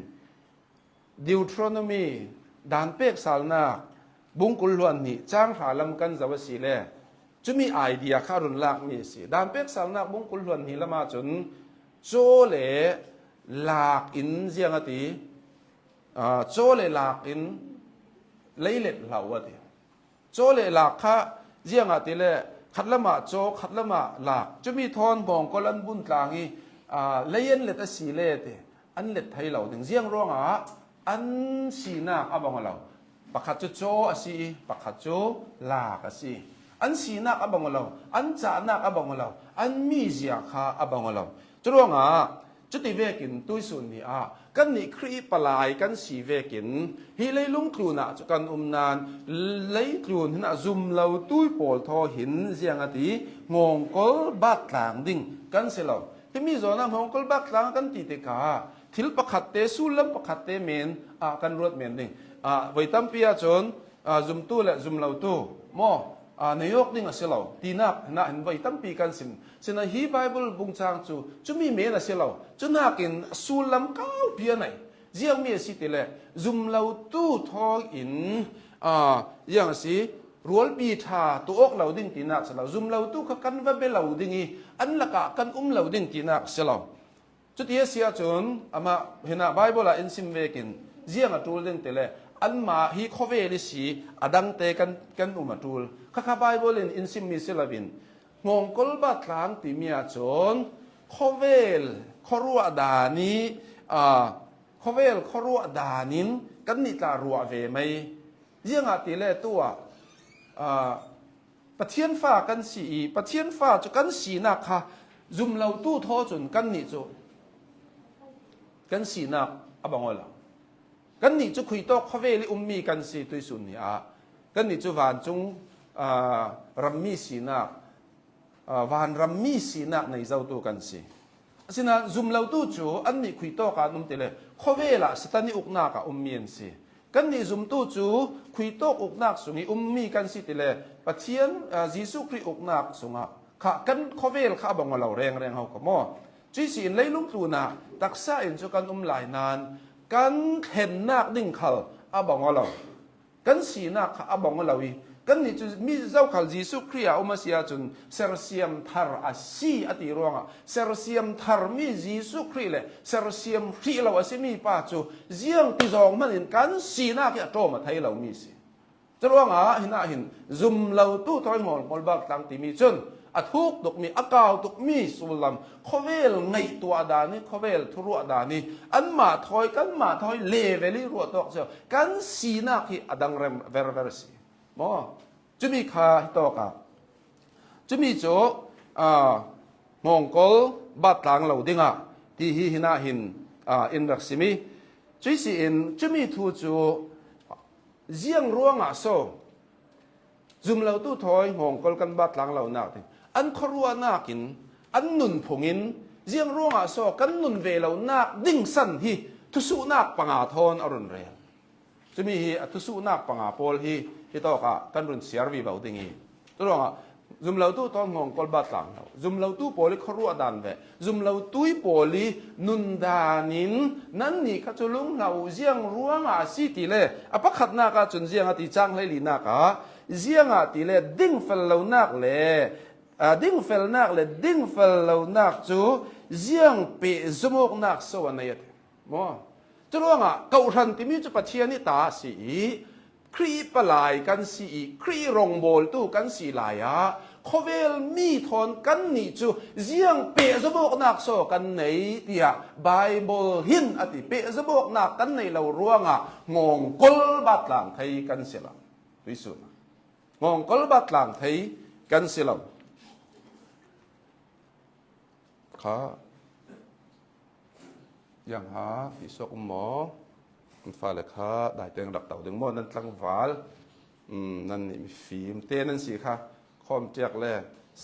ดิวทรอนมีดานเป็กสารนักบุงกุลล้วนนี่จ้างหาลำกันจะว่าสิเลจะมีไอเดียข้ารุนลักมีสิดานเป็กสารนักบุงกุลล้วนนี่ละมาจนโจเลหลากอินเจียงตีโจเลหลากอินเลยเล็ดเหล่าตีโจเลหลากค่ะเจียงตีเลขัดละมาโจขัดละมาหลากจะมีทอนบองก็ลันบุญกลางอีเลียนเล็ดสีเลตีอันเล็ดไทยเหล่าถึงเจียงร้องอันสีนักบังเราปากขัดโจสีปากขัดโจหลากสีอันสีนักบังเราอันจานักบังเราอันมีเสียค่ะบังเราจรวงจุดที่เวกินตุยสุนนี่กันนี่ครีปลายกันสีเวกินฮีเลยลุงครูน่ะจุกันนานเลยครูน่ะซุมเราตุยโปลทอหินเสียงตีงงกลบักหลังดิ่งกันเสลาที่มีโซนงงกลบักหลังกันตีเตกาทิลประคัดเตสุลมประคัดเตเมนกันรวดเมนดิ่งไว้ตั้มเปียจนซุมตู้และซุมเราตู้มอนายกนี่ก็เสลาตีนักน่ะเห็นไว้ตั้มปีกันสินเสนอฮีไบเบิลบุงจางจูจะมีเมนเสลาจะน่ากินสุลมก้าวเพียไหนเจียงมีสิติเลซุมเราตู้ทออินอย่างสิรัวปีธาตัวอกเราดิ้งตีนักเสลาซุมเราตู้ขกันว่าเบลเราดิ้งอันละกะกันเราดิ้งตีนักเสลาจุดที่เสียจนมาเห็นไบเบิลอินซิมเวกินเจียงตูดิ้งเตเลอันมาฮีคเวลิสีอดังเตกันมาตูลข้าไบเบิลอินซิมมีเสลาบินงงกลบัดหลังตีเมียจนคเวลครัวดานี ขเวลขรัวดานินกันนิตารัวเวไม่ยังอาติเลตัวปะเทียนฟ้ากันสีปะเทียนฟ้าจะกันสีนักค่ะจุมเราตู้ทอจนกันนิจูกันสีนักอบางอะไรกันนิจูคุยโตขเวลิมีกันสีตุยสุนีกันนิจูวานจุงรัมมีสีนักวานรัมมีสีนักในเจ้าตัวกันสีสินะจุมเราตู้จูอันนี้คุยโตกันนุ่มเตเลขเวล่ะสถานีอุกนักมีนสีกันนี่จุมตู้จูคุยโตอุกนักสุนีมีกันสีเตเลปะเทียนยิสุคริอุกนักสุงะข้ากันขเวลข้าบังว่าเราแรงเขาก็มั่วจุยสินเลยลุงตูน่ะตักษาอินจุกันหลายนานกันเห็นนักดิ่งเขาบังว่าเรากันสีนักข้าบังว่าเราอีกันนี่จุมีเจ้าขัลยิสุคริอามาเสียจนเซรเซียมทาร์อาซีอติรวงเซรเซียมทาร์มียิสุคริเลยเซรเซียมที่เราอาศัยมีป้าจูเจียงที่จองมันเห็นกันสีนักแค่โตมาไทยเรามีสิจะรวงหินหินซุมเราตู้ถอยหมอนคนบักตังที่มีจนอัทุกตุกมีอากาศตุกมีสุลลัมขเวลไงตัวดานี่ขเวลทุรัวดานี่อันมาถอยกันมาถอยเลเวลิรัวตอกเสียกันสีนักที่อดังเรมเวรเวรสีมอจะมีข้าตอกจะมีโจมองกลบัดหลังเราดิ้งที่หินาหินอินรักสิมีจุยสิอินจะมีทูจูเจียงร่วงโซจุมเราตู้ถอยมองกลกันบัดหลังเราหนักอันครัวนักินอันนุนพงินเจียงร่วงโซกันนุนเวเรานักดิ้งสันที่ทุสุนักปังอาทอนอรุณเรียนจะมีทุสุนักปังอาโพลที่ต่อกันรุนเสียรีบ่าวดิ้งตัวรองจุมเราตู้ตอนมองกลบัดหลังเราจุมเราตู้โพลิครัวดันเวจุมเราตู้โพลินุนดานินนั่นนี่ข้าจะลุงเราเจียงร่วงสิติเลอภักขัดนักจนเจียงติจังเลยลีนักเจียงติเลดิ้งเฟลเรานักเลยดิ้งเฟลนักเลยดิ้งเฟลเรานักจูเจียงเปจมูกนักสวรรค์เนี่ยมั้งจะรู้ว่าเกาทันที่มีจุดปัจเจียนิตาสีครีปลายกันสีครีรงโบลตู้กันสีลายขเวลมีทอนกันนี่จูเจียงเปจมูกนักโซกันไหนที่ไบเบิลหินอติเปจมูกนักกันในเราร่วงงงกลบัดหลังไทยกันเสียละวิสุทธ์งงกลบัดหลังไทยกันเสียละข้าอย่างหาพิศกหมอฟ้าเลยข้าได้เตียงดักเต่าดึงหม้อนั่นตั้งฟ้านั่นนี่มีฟิล์มเต้นั่นสิค่ะข้อมเจียกแล่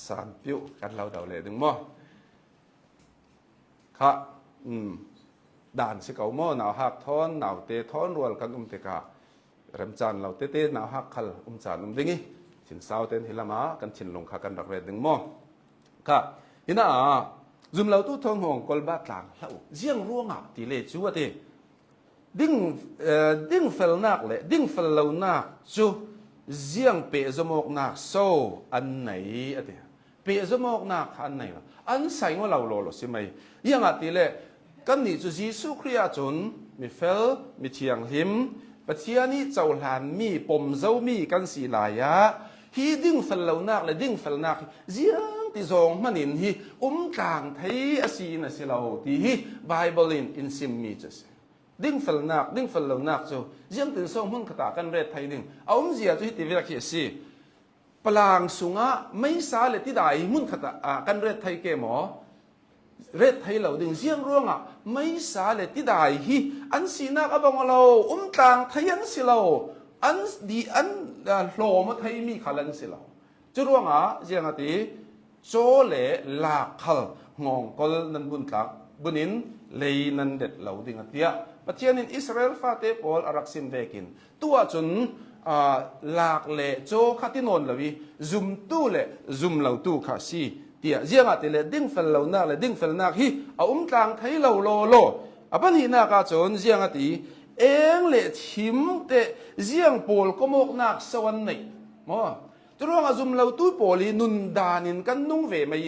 สารปิ้วกันเราเดาเลยดึงหม้อค่ะด่านสิเก่าหม้อหนาวหักท้อนหนาวเตะท้อนรวลกันเตกะเริ่มจันเราเตะหนาวหักขัลจานดึงงี้ฉินสาวเต้นฮิลามากันฉินลงขากันดักเลยดึงหม้อค่ะนี่นะจุมเราตู้ทองหงกอลบาตางเราเจียงร่วงตีเลชัวเตดิ้งเฟลนักเลยดิ้งเฟลเรานักจูเจียงเปะจมูกนักโซอันไหนอะเตเปะจมูกนักอันไหนล่ะอันใส่ว่าเราโลหรอใช่ไหมยังอ่ะตีเลกันนี่จูยิสุคริอาจนมีเฟลมีเทียงหิมปัจจัยนี้เจ้าหลานมีปมเจ้ามีกันสีลายะฮีดิ้งเฟลเรานักเลยดิ้งเฟลนักเจียงที่สองมันเห็นฮีต่างไทยอาศีนะสิเราที่ฮีไบเบิลอินซิมมีจะดิ้งเฟลนักดิ้งเฟลเรานักจูเจียงที่สองมันขตากันเรศไทยดิ้งเอาเสียจุดที่วิรักเสียพลางสุงะไม่สาเลที่ใดมันขตากันเรศไทยเกมอเรศไทยเราดิ้งเสียงร่วงไม่สาเลที่ใดฮีอันสีนักอบางเราต่างไทยอันสิเราอันดีอันโลมาไทยมีขลังสิเราจุดร่วงเจียงตีโจเลลาขลงงกลนันบุญตักบุญอินเลยนันเด็ดเหล่าดิ่งเตียปัจจัยนินอิสราเอลฟาเตปอลอารักซิมเวกินตัวจนลากเลโจขัดนนเลวีซุมตู้เลซุมเหล่าตู้ขาซีเตียเจียงตีเลดิ่งเฟลเหล่านักเลดิ่งเฟลนักฮีเอาต่างไทยเหล่าโลโลปัญหาหน้ากาจนเจียงตีเองเลทิมเตเจียงปอลก็มกนักสวรรค์นี่มั้งจะรู้ว่าจุมเราตู้โพลีนุนดานินกันนุ่งเวไม่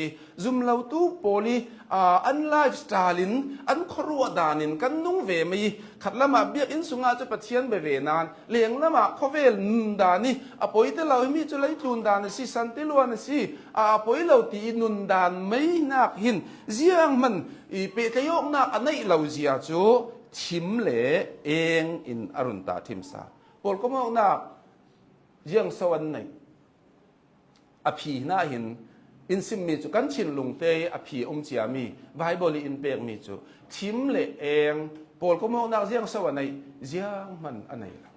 จุมเราตู้โพลีอันไลฟ์สไตลินอันครัวดานินกันนุ่งเวไม่ขัดละมาเบียกอินสุงาจะปะเทียนเบเวนานเลี้ยงละมาเขาเวลนุนดานี่อภัยแต่เราไม่จะไล่นุนดานสิสันติลวนสิอภัยเราตีนุนดานไม่นักหินเจียงมันเปตยกนักอันไหนเราเจียจู ชิมเหลเองอินอรุณตาทิมสาปอลก็มองนักยังสวรรค์ในอภิน่าเห็นอินซิมมีจุกันชินลุงเตยอภิองเจียมีไบเบิลอินเปกมีจุชิมเหลเองปอลก็มองนักยังสวรรค์ในยังมันอันไหนล่ะ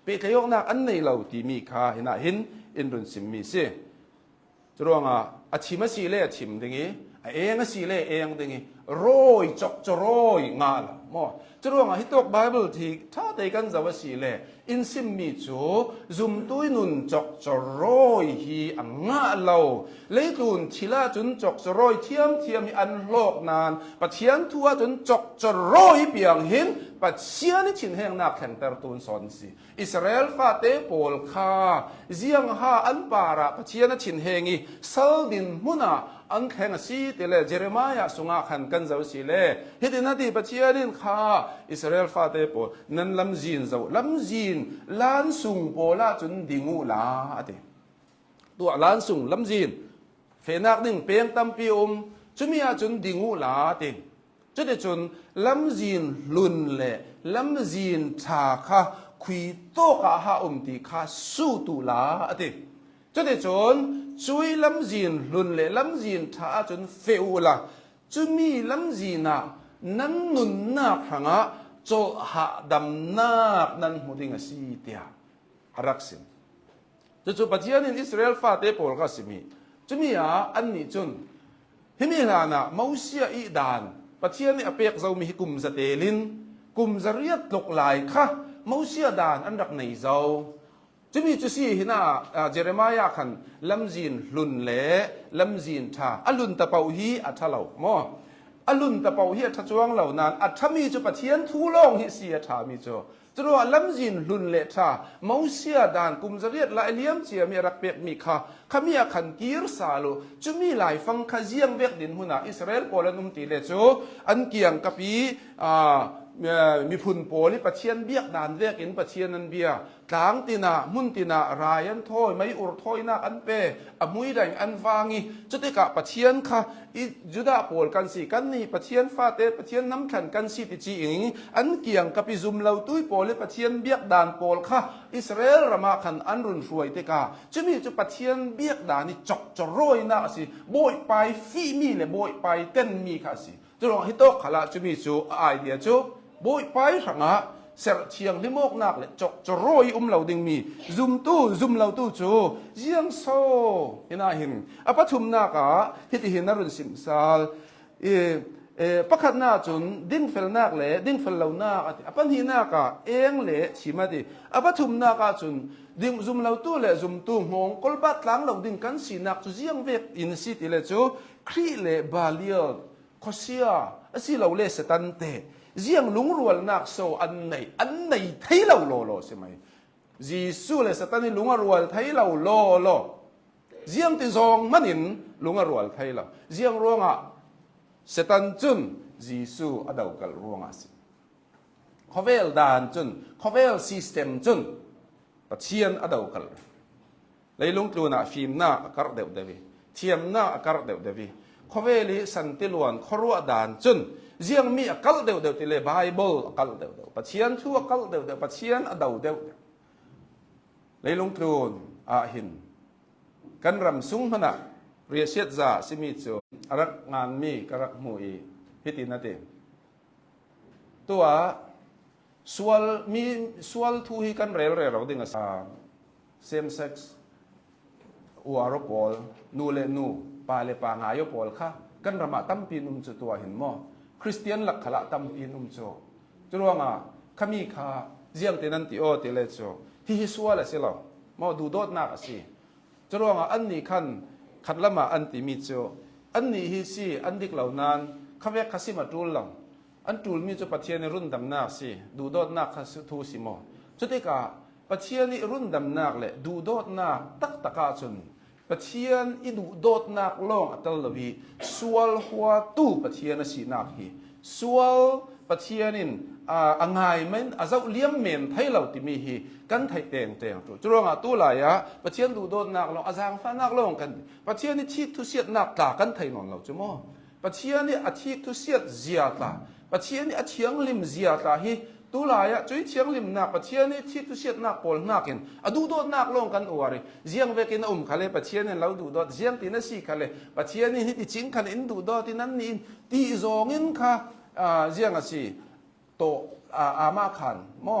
เปกยกนักอันไหนเราที่มีค่าเห็นเห็นอินรุนซิมมีเสจะรู้ว่าอชิมสีเล่อชิมดึงเองสีเล่เองดึงโรยจกจะโรยงาละมอจะรู้ว่าฮิตตกไบเบิลที่ถ้าได้กันจะว่าสีเล่อินซิมมีจูซุมตุยนุนจกจะโรยฮีอังงาเราเลยตุนชิลาจุนจกจะโรยเทียมมีอันโลกนานปัจเจียนทัวจุนจกจะโรยเปียงหินปัจเจียนชินแห่งนักแข่งเตอร์ตูนสอนสิอิสราเอลฟาเตโปลคาเจียงฮาอันปาระปัจเจียนชินแห่งซัลดินมุนาอันแข่งสีเตเลเจเรมายาสุงาขันกันเจ้าสิเลฮิดินาดีปัจเจียนินคาอิสราเอลฟาเตโปนั้นลำจีนเจ้าลำจีนล้านสุงโปลาจุนดิงูลาเตตัวล้านสุงลำจีนเฟนักหนึ่งเปียงตัมปีจุมีอาจุนดิงูลาเตจุดจุนลำจีนลุนเล่ลำจีนชาคาคุยโตกาฮาติคาสู้ตุลาเตจุดจนช่วยลำจีนลุนเล่ลำจีนท่าจนเฟวละจุมีลำจีน่ะนั้นนุนนักหังะโจหะดำนักนั้นมุดิงสีเตียรักสินจุปัจจัยในอิสราเอลฟาเตโปลกัสมีจุมีอันนี้จนที่มีลานะมูเซียอีดานปัจจัยในอเปกเรามีกุมสเตลินกุมจริยตลกหลายค่ะมูเซียดานอันรักในเราจะมีจุดสี่หินาเจเรมายาขันลำจีนลุนเล่ลำจีนท่าอลุนตะเปาฮีอัฐเหล่ามออลุนตะเปาฮีอัฐจวงเหล่านั้นอัฐมีจุปเทียนทูลงฮิเสียท่ามีจุจะรู้ว่าลำจีนลุนเล่ท่ามูเซียดานกุมจริยตลายเลี้ยมเจียมีรักเปียกมีค่ะขมียขันกีรสาโลจะมีหลายฟังขยี้งเวกดินหุนาอิสราเอลโปลนุมตีเลจูอันเกียงกับปีมีพุนโปลิปัจเจียนเบียกดานเรียกอินปัจเจียนนันเบียกลางตินามุนตินารายันโทยไม่อุรโทยนักอันเปอมุยแดงอันฟางีจุดที่กะปัจเจียนค่ะจุดาโปลกันสีกันนี่ปัจเจียนฟาเตปัจเจียนน้ำขันกันสีติจีอิงอันเกี่ยงกับปิซุมเหล่าตุ้ยโปลิปัจเจียนเบียกดานโปลค่ะอิสราเอลรามาขันอันรุนรวยเตกาจะมีจุดปัจเจียนเบียกดานนี่จกจะโรยนักสิโบยไปฟีมีเลยโบยไปเต้นมีค่ะสิจะลองให้โตขละจะมีจูไอเดียจูโบยไปสังหะเสร็จเชียงที่โมกนักเลยจกจะโรยเหล่าดิ่งมีซุมเหล่าตู้จูเจียงโซเห็นหินอปทุมนักฮิติหินนรุนสิมซาลประคัดนาจุนดิ้งเฟลนักเลยดิ้งเฟลเหล่านักอปันหินักเองเลยชิมาดิอปทุมนักจุนดิ้งซุมเหล่าตู้เลยซุมตู้หงกลบัดหลังเหล่าดิ่งกันสีนักจูเจียงเวกอินสิติเลยจูครีเลยบาเลียคอเซียสิเหล่าเลยสตันเตเจียงลุงรวลนักโซอันไหนไทยเราโลใช่ไหมจีสูเลยสตันนี่ลุงรวลไทยเราโลเจียงติซองมันอินลุงรวลไทยเราเจียงรวงสตันจุนจีสูอดาวกัลรวงสิข้อเวลดานจุนข้อเวลซิสเต็มจุนปัจเจียนอดาวกัลเลยลุงตูน่ะฟิล์มน่ะกระเดวเดวีเทียมน่ะกระเดวเดวีข้อเวลีสันติลวนข้อรัวดานจุนเจียงมีอักลเดียวติเลไบเบิลอักลเดียวปัจเจียนชั่วอักลเดียวปัจเจียนอดาวเดียวเลยลงตรูนหินกันรำซุงพนะเรียเสียจ่าสิมิจูรักงานมีกรักมวยพิธีนั่นเองตัวสวลทูฮีกันเรลเราดิ้งอ่ะsame sex อวารปอลนูเลนูปาเลปางายปอลค่ะกันรำมาตั้มปีนุ่มจุตัวเห็นมั้งคริสเตียนหลักขละตั้มปีนุ่มจูจุดว่าขมีค่ะเจียงเตนันติโอติเลจูฮิสวาเลสิเรามาดูโดดนักสิจุดว่าอันนี้ขันละมาอันติมิจูอันนี้ฮิสิอันดิกเหล่านั้นข้าเวกข้าสิมาจูลลังอันจูลมีจุปัจเจียนรุ่นดำนักสิดูโดดนักข้าทูสิโมจุดที่กาปัจเจียนรุ่นดำนักเลยดูโดดนักตักตะกาจุนปัจเจียนอิดูโดดนักลงอัตลวีสวลหัวตู้ปัจเจียนสีนักฮีสวลปัจเจียนินอ่างไงมันอาจจะเลี้ยงเมนไทยเราติมีฮีกันไทยเตียงตัวจุดว่าตู้หลายปัจเจียนดูโดดนักลงอาจารย์ฟ้านักลงกันปัจเจียนนี่ชีทุเสียดนักตากันไทยนนเราจุโมปัจเจียนนี่อาชีพทุเสียดเจียตา ปะเทียนี่เชียงลิมเสียตาฮีตุลายจุยเชียงลิมนักปะเทียนี่ที่ตุเสียนักปอลนักเห็นดูโดดนักลงกันอวารีเจียงเวกินขะเลปะเทียนี่เราดูโดดเจียงตีนสีขะเลปะเทียนี่ที่จริงขันอินดูโดดที่นั้นนี่ตีจงอินค่ะเจียงสิโตอามาขันมอ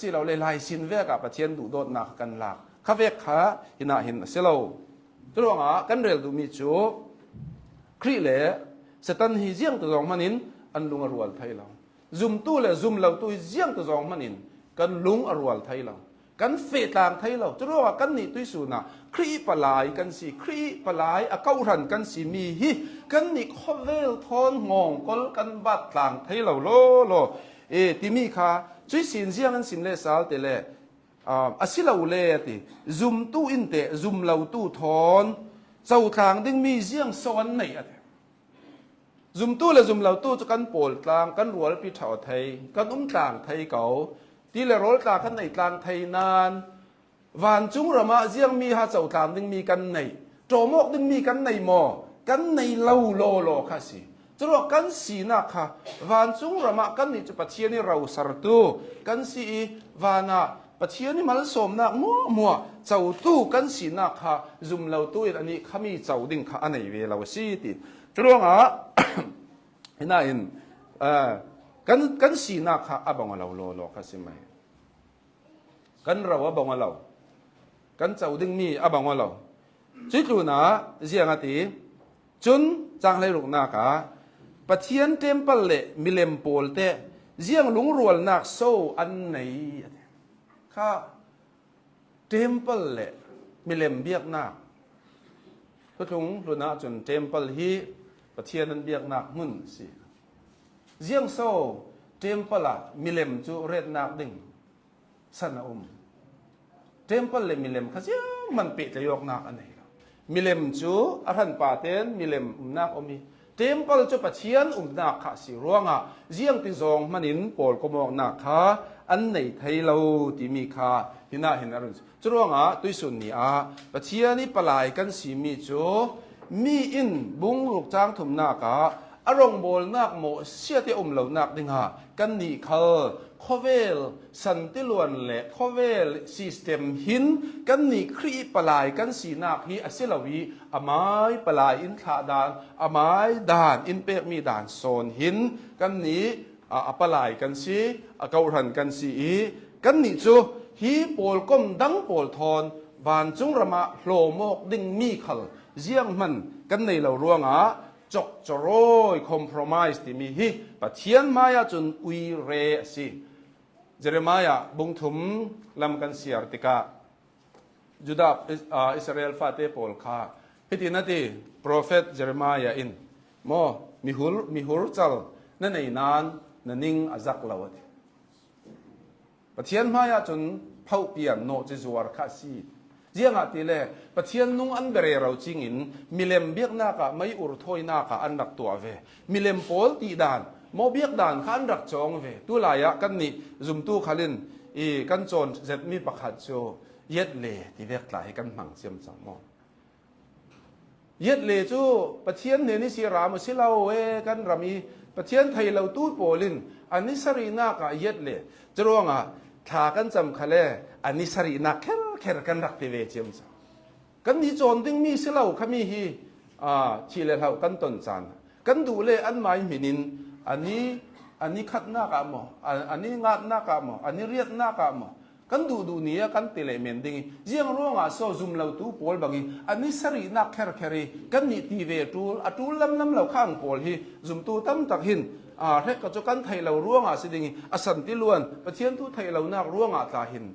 สิเราเลยไล่สินเวกับปะเทียนดูโดดนักกันหลักข้าเวกขาหินาหินเสลาตัวงกันเรลดูมีจูครีเล่สตันฮีเจียงตัวมันินอันลุงอรวลไทยเราซุมตู้และซุมเราตัวเจียงตัวมันินกันลุงอรวลไทยเรากันเฟตางไทยเราจะรู้ว่ากันนี่ตุยสูนะครีปลายกันสิครีปลายเก้ารันกันสิมีฮีกันนี่ขเวลทอนงงกลกันบัดต่างไทยเราโลติมีค่ะจุยสินเจียงกันสินเลสาลเตเลอาศิลาเลติซุมตู้อินเตซุมเราตู้ทอนเจ้าทางดึงมีเจียงสวรรค์ไหนอะซุมตู้และซุมเราตู้จะกันโปลกลางกันรัวปีเถาไทยกันต่างไทยเก่าที่ละร้อยตากันในกลางไทยนานวันจุงระมาเจียงมีหาเจ้าทางดึงมีกันในโจมกดึงมีกันในหมอกันในเล่าโลค่ะสิจะรู้กันสีนักค่ะวันจุงระมากันนี่จะปะเทียนี่เราสารตู้กันสีวานาปะเทียนี่มันสมนักมัวเจ้าตู้กันสีนักค่ะซุมเราตู้อันนี้ขามีเจ้าดิ่งค่ะอันไหนเวลาสีติจะรู้อ่ะเห็นไหมกันสีนักค่ะอ่ะบังเราโลค่ะสิไหมกันเราอ่ะบังเรากันเจ้าดิ่งมีอ่ะบังเราจุดรู้นะเสียงตีจุนจางเลยลูกนักอ่ะปะเทียนเต็มเปล่ามิเลมโปลเตเสียงลุงรัวนักโซอันไหนข้าเทมเปิลเลยมีเลมเบียกนักก็ถึงรู้นะจนเทมเปิลฮีประเทศนั้นเบียกนักมุ่นสิเสียงโซเทมเปิลละมีเลมจูเรดนักดิ่งสันอุมเทมเปิลเลยมีเลมข้าเสียมันปิดจะยกนักอันไหนมีเลมจูอารันปาเตนมีเลมนักอมีเทมเปิลจูประเทศนักข้าสิร่วงอ่ะเสียงติซองมันอินโปลก็มองนักข้าอันไหนไทยเราที่มีค่าหินาเห็นอะไรจุดว่าตุยสุนนี่ปะเทียนี่ปลายกันสีมีจูมีอินบุ้งลูกจ้างถุมนักอารมณ์โบลนักโมเสียที่เหล่านักดึงกันนี่เขาโคเวลสันติล้วนเละโคเวลซิสเต็มหินกันนี่ครีปลายกันสีนักฮีอสิลวีอามายปลายอินขาดานอามายด่านอินเปกมีด่านโซนหินกันนี้ปลายกันสิเกาหันกันสิกันนี่จูฮีโปลก้มดังโปลทอนวานจุงระมาโลโมกดิ่งมีขลเจียงมันกันในเราร่วงจกจรอยคอมพรอมิสที่มีฮีปะเทียนมายาจนอุยเรสิเจเรมายาบุงทุมลำกันเสียรติกาจุดาอิสราเอลฟาเตโปลคาพิธีนาทีโปรเฟตเจเรมายาอินโมมิฮุรจัลนั่นในนานนั่นนิ่งอาจักลาวดิปะเทียนมายาจนเผาเปลี่ยนโนจิจวาร์คาซีเจียงอาทิเล่ปะเทียนนุ่งอันเบรเราจริงอินมิเลมเบียกนักไม่อุรทอยนักอันรักตัวเวมิเลมโพลตีดานโมเบียกดานขันรักจองเวตัวลายกันนี่ซุมตู้ขลินกันโจนเจ็ดมีประคัดโจเย็ดเล่ที่เวกลายกันหมั่งเสียมสังมอเย็ดเล่จูปะเทียนเนี่ยนี่สิรามสิเราเวกันรามีปะเทียนไทยเราตู้โปลินอันนี้สรีนักเย็ดเล่จะร้องถ้ากันจำขะเลอันนี้สรีนักแค่กันรักที่เวเจียมสังกันนี่โจนดึงมีสิเราขมีฮีชีเลเรากันต้นจานกันดูเลยอันหมายมินินอันนี้ขัดหน้ากามอันนี้งัดหน้ากามอันนี้เรียดหน้ากามกันดูนี้กันติเลเมนดิ้งเจียงร้องโซซุมเราตู้โพลบางทีอันนี้สรีนักแค่กันนี่ทีเวตูลลำเราข้างโพลฮีซุมตู้ตั้มตักหินเรื่องก็จะกันไทยเราร่วงสิดิ้งสันติล้วนประเทศตู้ไทยเรานักร่วงตาหิน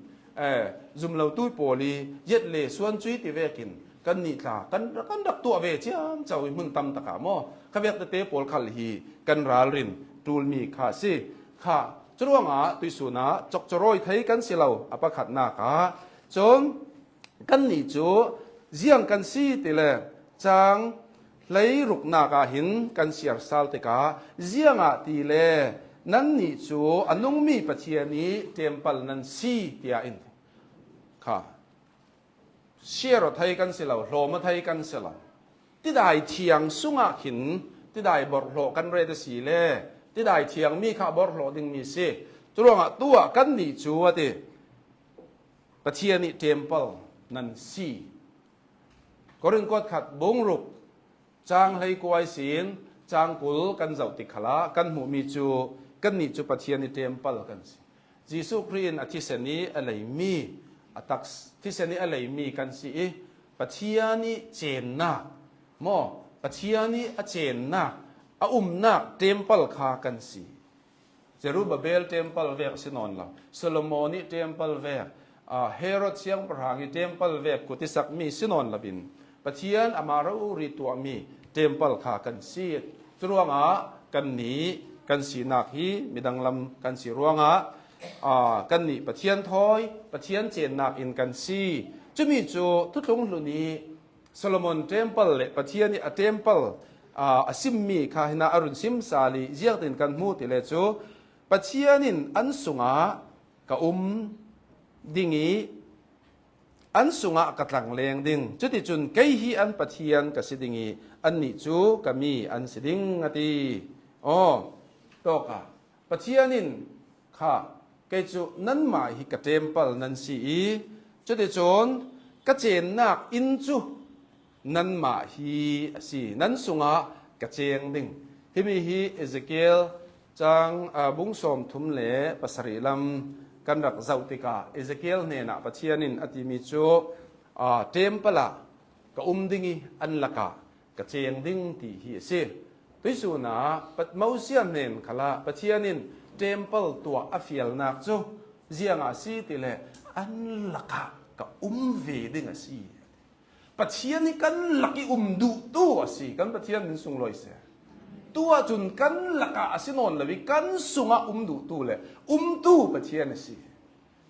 ซุมเราตู้โพลีเย็ดเล่ส่วนจุยติเวกินกันนี่ตากันดักตัวเวเจียมเจ้ามุนตั้มตะกามขยับเตะโพลขัลฮีกันราลินตูลมีข้าสิข้าจรวงตุยสุนาจกจรอยไทยกันสิเราอปะขัดนาคาจนกันนี่จูเจียงกันสีติเลจางเลยรุกนากาหินกันเสียร์ซาลติกาเจียงตีเลนั่นนี่จูอนุมีปะเทียนี้เตมปัลนันสีเตียอินค่ะเชียร์ไทยกันสิเราโรมาไทยกันสิเราที่ได้เทียงสุงหินที่ได้บทโลกันเรตสีเล ที่ได้เทียงมีข้าบอร์โหลดิงมีเสตรวงตัวกันนี่ชัวติปะเทียนี่เทมเปิลนันซีก็เรื่องกดขัดบงรุกจางให้กวยศีลจางกุลกันเจ้าติขลากันหมู่มีจูกันนี่จูปะเทียนี่เทมเปิลกันสิจีสุครีนอธิเสนีอะไรมีอตักที่เสนีอะไรมีกันสิปะเทียนี่เจนนักมอปะเทียนี่เจนนักนักเทมเปิลคากันสิเจรูบาเบลเทมเปิลเวกสินอนเราโซโลมอนี่เทมเปิลเวกเฮโรดเชียงประหางเทมเปิลเวกกุติศักมีสินอนละบินปะเทียนอามารูริตัวมีเทมเปิลคากันสิจรวงกันนี้กันสีนักฮีมีดังลำกันสีรวงกันนี้ปะเทียนทอยปะเทียนเจนนักอินกันซีจะมีจูทุกลงหลุนี้โซโลมอนเทมเปิลเลยปะเทียนนี่เทมเปิลซิมมีข้าหินาอรุณซิมซาลีเจียกตินกันมูติเลจูปัจเจียนินอันสุงะกะดิ่งีอันสุงะกะตลังเลงดิ่งจุดที่จุนเกยฮีอันปัจเจียนกะสิดิ่งีอันนิจูกะมีอันสิดิ่งอติตอกะปัจเจียนินข้าเกยจูนั้นหมายฮิกะเทมเปิลนั้นสีจุดที่จุนกะเจนนักอินจูนั้นมาฮีสินั้นสุงะกะเจงดิ่งฮิมีฮีเอเซเคียลจังบุงสมทุมเลปัสริลัมกันรักเจ้าติกาเอเซเคียลเนนะปัจเจียนินอติมิจูเทมเปล่ากะดิ่งอันละกะเจงดิ่งที่ฮีสิตุสุนาปัดมาอุเซียนเนนขลาปัจเจียนินเทมเปลตัวอฟิลนักจูเจียงอาซีติเลอันละกะเวดิ่งอาซีปัจเจียนนี่กันลักดูตัวสิกันปัจเจียนนี่สุงลอยเสียตัวจุนกันลักอาสินอนเลยวิกันสุงะดูตัวเลยตัวปัจเจียนสิ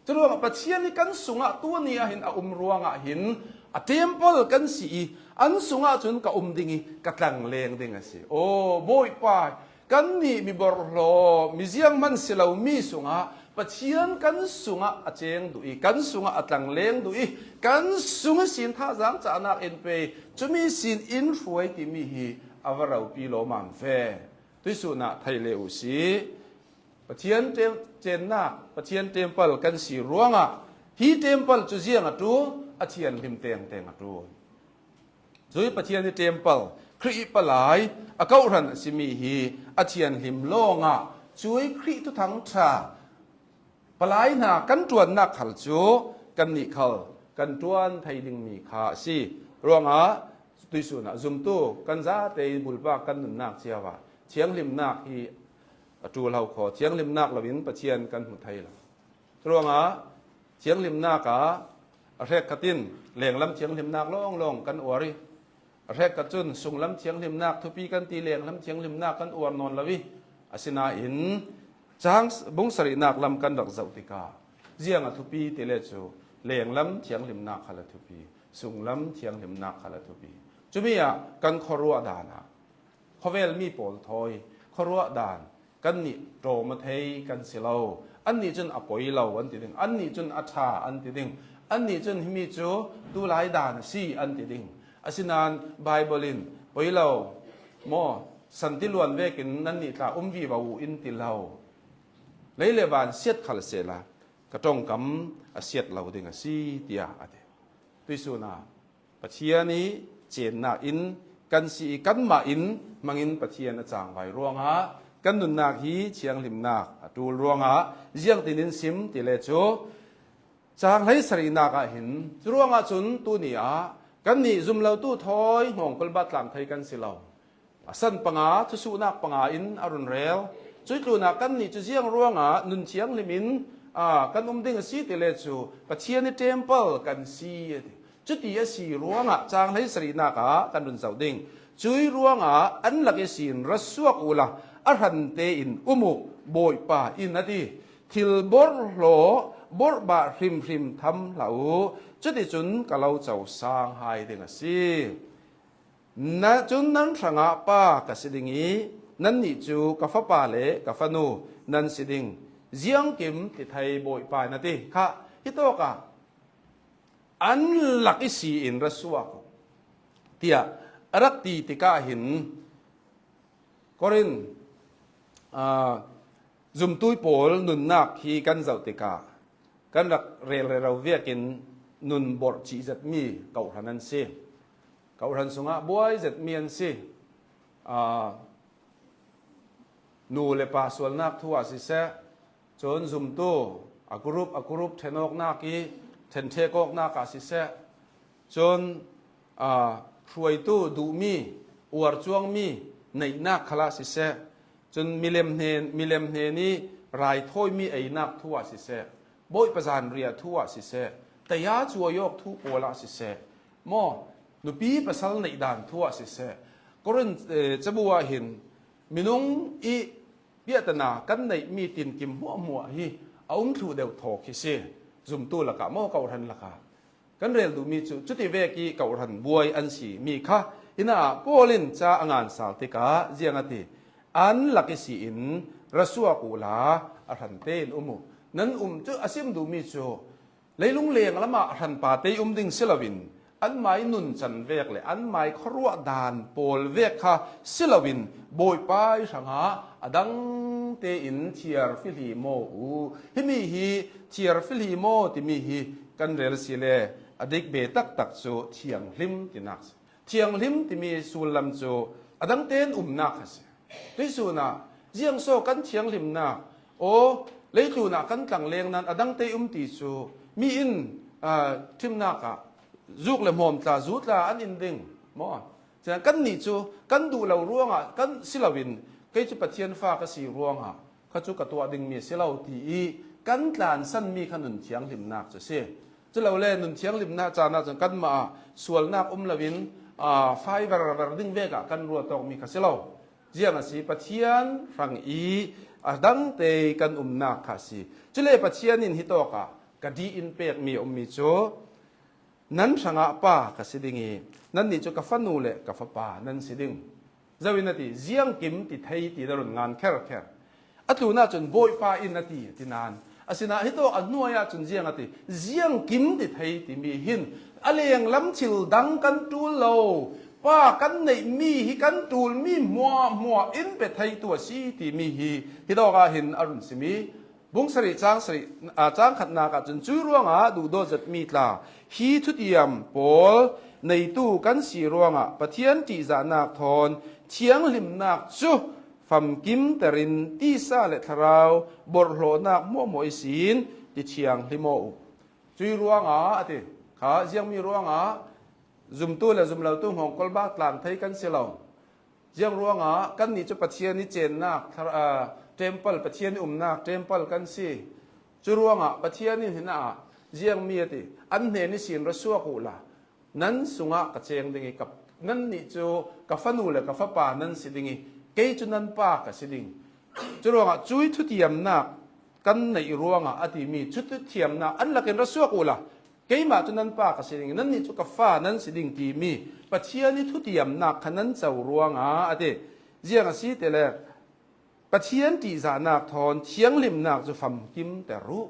จะรู้ว่าปัจเจียนนี่กันสุงะตัวนี้เห็นรวงเห็นเทมเปิลกันสิอันสุงะจุนกดิ่งกะตังเลงดิ่งสิโอ้บอยไปกันนี่มีบอร์โลมีเสียงมันสิเรามีสุงะปัจเจียนกันสุงะเจงดูกันสุงะตังเลงดูกันสุงะสินท่าจังจะนักเอ็นเปจะมีสินอินฟวยที่มีฮีอาวเราปีโลมันเฟตุสุนะไทยเลวสีปัจเจียนเจนนักปัจเจียนเทมเปิลกันสีรวงฮีเทมเปิลจุเจียงตัวอาเจียนพิมเตงตัวจุยปัจเจียนเทมเปิลครีปลายอาเก้ารันสิมีฮีอาเจียนหิมโลงจุยครีทุทั้งชาปลายนากันจวนนักขัลจูกันนิขัลกันจวนไทยดิงมีขาสีรวงตุยสุนะซุมตู้กันซาเตยบุลปากันนุนนักเชียวเชียงริมนักฮีจูเราขอเชียงริมนักเราวินปะเชียนกันหุไทยละรวงเชียงริมนักเรกกตินเหลียงลำเชียงริมนักลงกันอวริเรกกจุนสุงลำเชียงริมนักทุปีกันตีเหลียงลำเชียงริมนักกันอวนนละวิอสินาอินจางบุงสรินักลำกันดักเจ้าติกาเจียงทุปีติเลจูเหลียงลำเชียงริมนักขลัทุปีสุงลำเชียงริมนักขลัทุปีจุมีกันขรัวดานะขเวลมีปอลทอยขรัวดานกันนี่โตมาเทยกันสิเลาอันนี้จนอปอยเลาอันติดิงอันนี้จนอัชาอันติดิงอันนี้จนฮิมิจูดูหลายดานซีอันติดิงอสินานไบเบิลินปอยเลาโมสันติลวนเวกินนั่นนี่ตาวีวาวูอินติเลาเลยเลบานเสียดขัลเสลากระจงกำเสียดเราดิงซีเตียอเดตุยสุนาปัจเจียนี้เจนนาอินกันสีกันมาอินมังอินปะเทียนจางไว้รวงกันนุนนาฮีเชียงลิมนาตูรวงเจียงตินินซิมติเลโจจางให้สรีนากหินรวงจุนตูนีกันนี่ซุมเราตู้ถอยห่วงกลบัดหลังไทยกันสิเราสันปังทุสุนักปังอินอรุณเรลจุดตูนักกันนี่จุเจียงรวงนุนเชียงลิมินกันดิ่งสีติเลโจปะเทียนเทมเปิลกันสีจุดที่สีรวงจางให้สรีนากกันรุนเสาดิ่งจุยรวงอันหลักสินรัสวกอุลาอรันเตอินมุบอยป่าอินนาทีทิลบอร์โลบอร์บาริมทำเหล่าจุดที่จุนกับเราเจ้าสร้างหายดิ่งสินะจุนนั้นสังอาป้ากับสิดิ่งนั่นนี่จูกับฟ้าป่าเล่กับฟ้านูนั่นสิดิ่งเจียงกิมที่ไทยบอยป่านาทีค่ะฮิโตกะอันหลักสีอินรัสวกเตียรักตีติกาหินกอริน zum tui pol nun nak hi kan zau te ka kan rak rel rau vekin nun bor chi zat mi kau hanan se kau han sunga boy zat mian se nu le pa sual nak thua si se chon zum tu akurup thenok nak ki then the kok nak ka si se chon hruai tu du mi uar chuang mi nei nak khala si se chun milem hne ni rai thoi mi ei nak thua si se boi pazan ria thua si se taya chuwa yok thu pola si se mo nupi pasal nei dan thua si se korin chabuwa hin minung i piatana kan nei mi tin kim mo hi aung thu deu thok hi se zum tu la ka mo ka ran la ka kan rel du mi chu chuti ve ki ka ran buai an si mi kha ina polin cha angan sal te ka jiangati an lakisi in rasua kula aran ten umu nan chu asim du mi chu leilung leng lama aran pa te ding silawin an mai nun chan vek le an mai khruwa dan pol vek kha silawin boi pai sanga adang te in thiar fili mo u himi hi thiar fili mo ti mi hi kan rel sile adik be tak chu thiang hlim tinak thiang hlim ti mi sulam chu adang ten nak khas tuisuna jiang so kan thiang hlim na o leituna kan tlang leng nan adang te ti chu mi in thimna ka zuk le mom ta zutla an in ding mo chen kan ni chu kan du lo ruanga kan silawin ke chu pathian fa ka si ruanga kha chu ka tua ding mi silau ti i kan tlan san mi khanun thiang hlim nak chu se chu lo le nun thiang hlim na cha na chu kan ma sual nak lawin fai var ding ve ka kan ru tok mi kha silau jiang asi pathian rang i adang te kan nak kha si chu le pathian in hitoka ka di in pek mi mi chu nan sanga pa ka sidingi nan ni chu ka fanu le ka fa pa nan siding zawinati jiang kim ti thei ti darun ngan kher atuna chun boy pa in nati tinan asina hito anuaya chun jiang ati jiang kim ti thei ti mi hin aleng lam chil dang kan tu lo pa kan nei mi hi kan tul mi mo in pe thei tu si ti mi hi hito ga hin arun simi bung sari chang khatna ka chun chu ruanga du do zat mi tla hi thutiam pol nei tu kan si ruanga pathian ti za nak thon thiang lim nak chu fam kim tarin ti sa le tharau bor hlo nak mo sin ti thiang limo chui ruanga ate kha jiang mi ruanga zum tu le zum lo tu hong kol ba tlang thei kan selo jiang ruanga kan ni chu pathian ni chen nak temple pathian ni nak temple kan si chu ruanga pathian ni hina jiang mi ate an ne ni sin rasua ku la nan sunga ka cheng dingi kap nan ni chu ka fanu le ka fa pa nan sidingi ke chu nan pa ka siding chu ruanga chui thu tiam na kan nei ruanga ati mi chu tu thiam na an la ken rasua ku la ke ma chu nan pa ka siding nan ni chu ka fa nan siding ti mi pathian ni thu tiam na khanan chau ruanga ate jiang si te le pathian ti za nak thon thiang lim nak chu fam kim te ru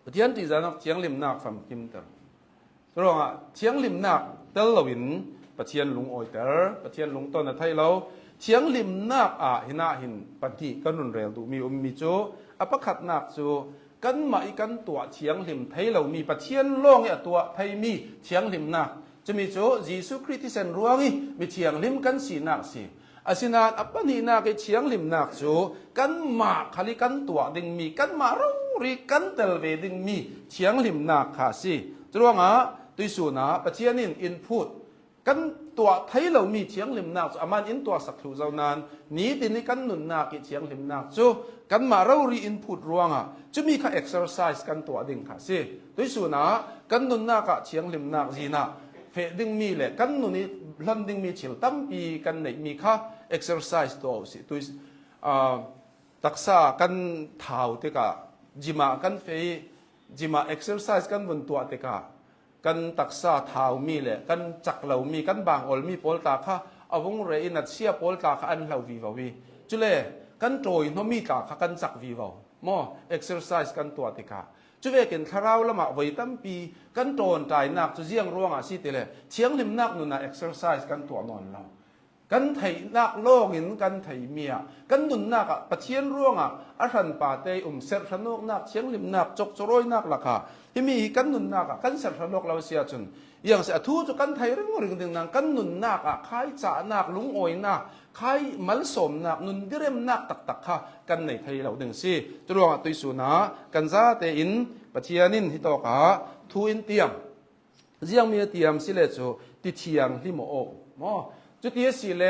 pathian ti za nak thiang lim nak fam kim te ruanga thiang lim nak tel lawin pathian lung oi ter pathian lung ton na thai lo thiang lim nak hina hin pati kanun rel du mi chu apakhat nak chu kan mai kan tua thiang lim thai lo mi pathian long ya tua thai mi thiang lim nak chumi chu jisu christian ruangi mi thiang lim kan si nak si asina apani na ke thiang lim nak chu kan ma khali kan tua ding mi kan ma ro ri kan tel ve ding mi thiang lim nak kha si chuanga tuisuna pathianin input kan tua thai lo mi thiang lim nak chu aman in tua sak thu zau nan ni tin ni kan nun na ki thiang lim nak chu kan ma ro ri input ruanga chumi kha exercise kan tua ding kha si tuisuna kan nun na ka thiang lim nak zina fe ding mi le kan nun ni hlam ding mi chil tampi kan nei mi kha exercise to si tuis taksa kan thau te ka jima kan fe jima exercise kan bun tua te ka kan taksa thau mi le kan chak lo mi kan bang ol mi pol ta kha awung re in at sia pol ta kha an lo vi wi chule kan troi no mi ta kha kan chak vi mo exercise kan tua te ka chuwe ken tharau lama voi tampi kan ton tai nak chu jiang ruanga si te le thiang lim nak nu na exercise kan tua non lo กันไถนักโลกินกันไถเมียกันนุนนักปะเทียนร่วงอารันปาเตเสรชนกนักเชียงลิมนักจกจรอยนักล่ะค่ะที่มีกันนุนนักกันเสรชนกเราเสียจนอย่างเสียทูจะกันไถเรื่องเรื่องนังกันนุนนักใครจ่านักลุงโอยนักใครมัลสมนักนุนดิเรมนักตักค่ะกันในไทยเราดึงสิตรวงตุยสุนากันซาเตอินปะเทียนินฮิตอกาทูอินเตียมเจียงมีเตียมสิเลจูติเทียงที่โมโอมอจุดที่สิเล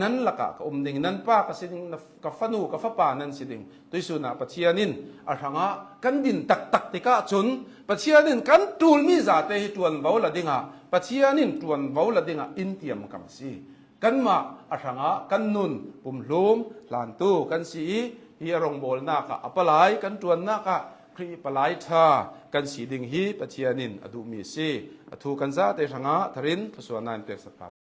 นั้นละกะกับดิ่งนั้นป้ากับสิดิ่งกับฟันูกับฟ้าป่านั้นสิดิ่งตุยสุนาปะเทียนินอาหังะกันดินตักติกะจุนปะเทียนินกันตูลมีจ่าเตหิตวนเบาละดิ่งะปะเทียนินตวนเบาละดิ่งะอินเตียมกัมซีกันมาอาหังะกันนุนปุ่มลุมลานตู้กันสีฮีรงโบลนักะอัปลายกันตวนนักะครีปลายชากันสีดิ่งฮีปะเทียนินอดุมีซีอทูกันซาเตหังะทรินทศวนันเตสปา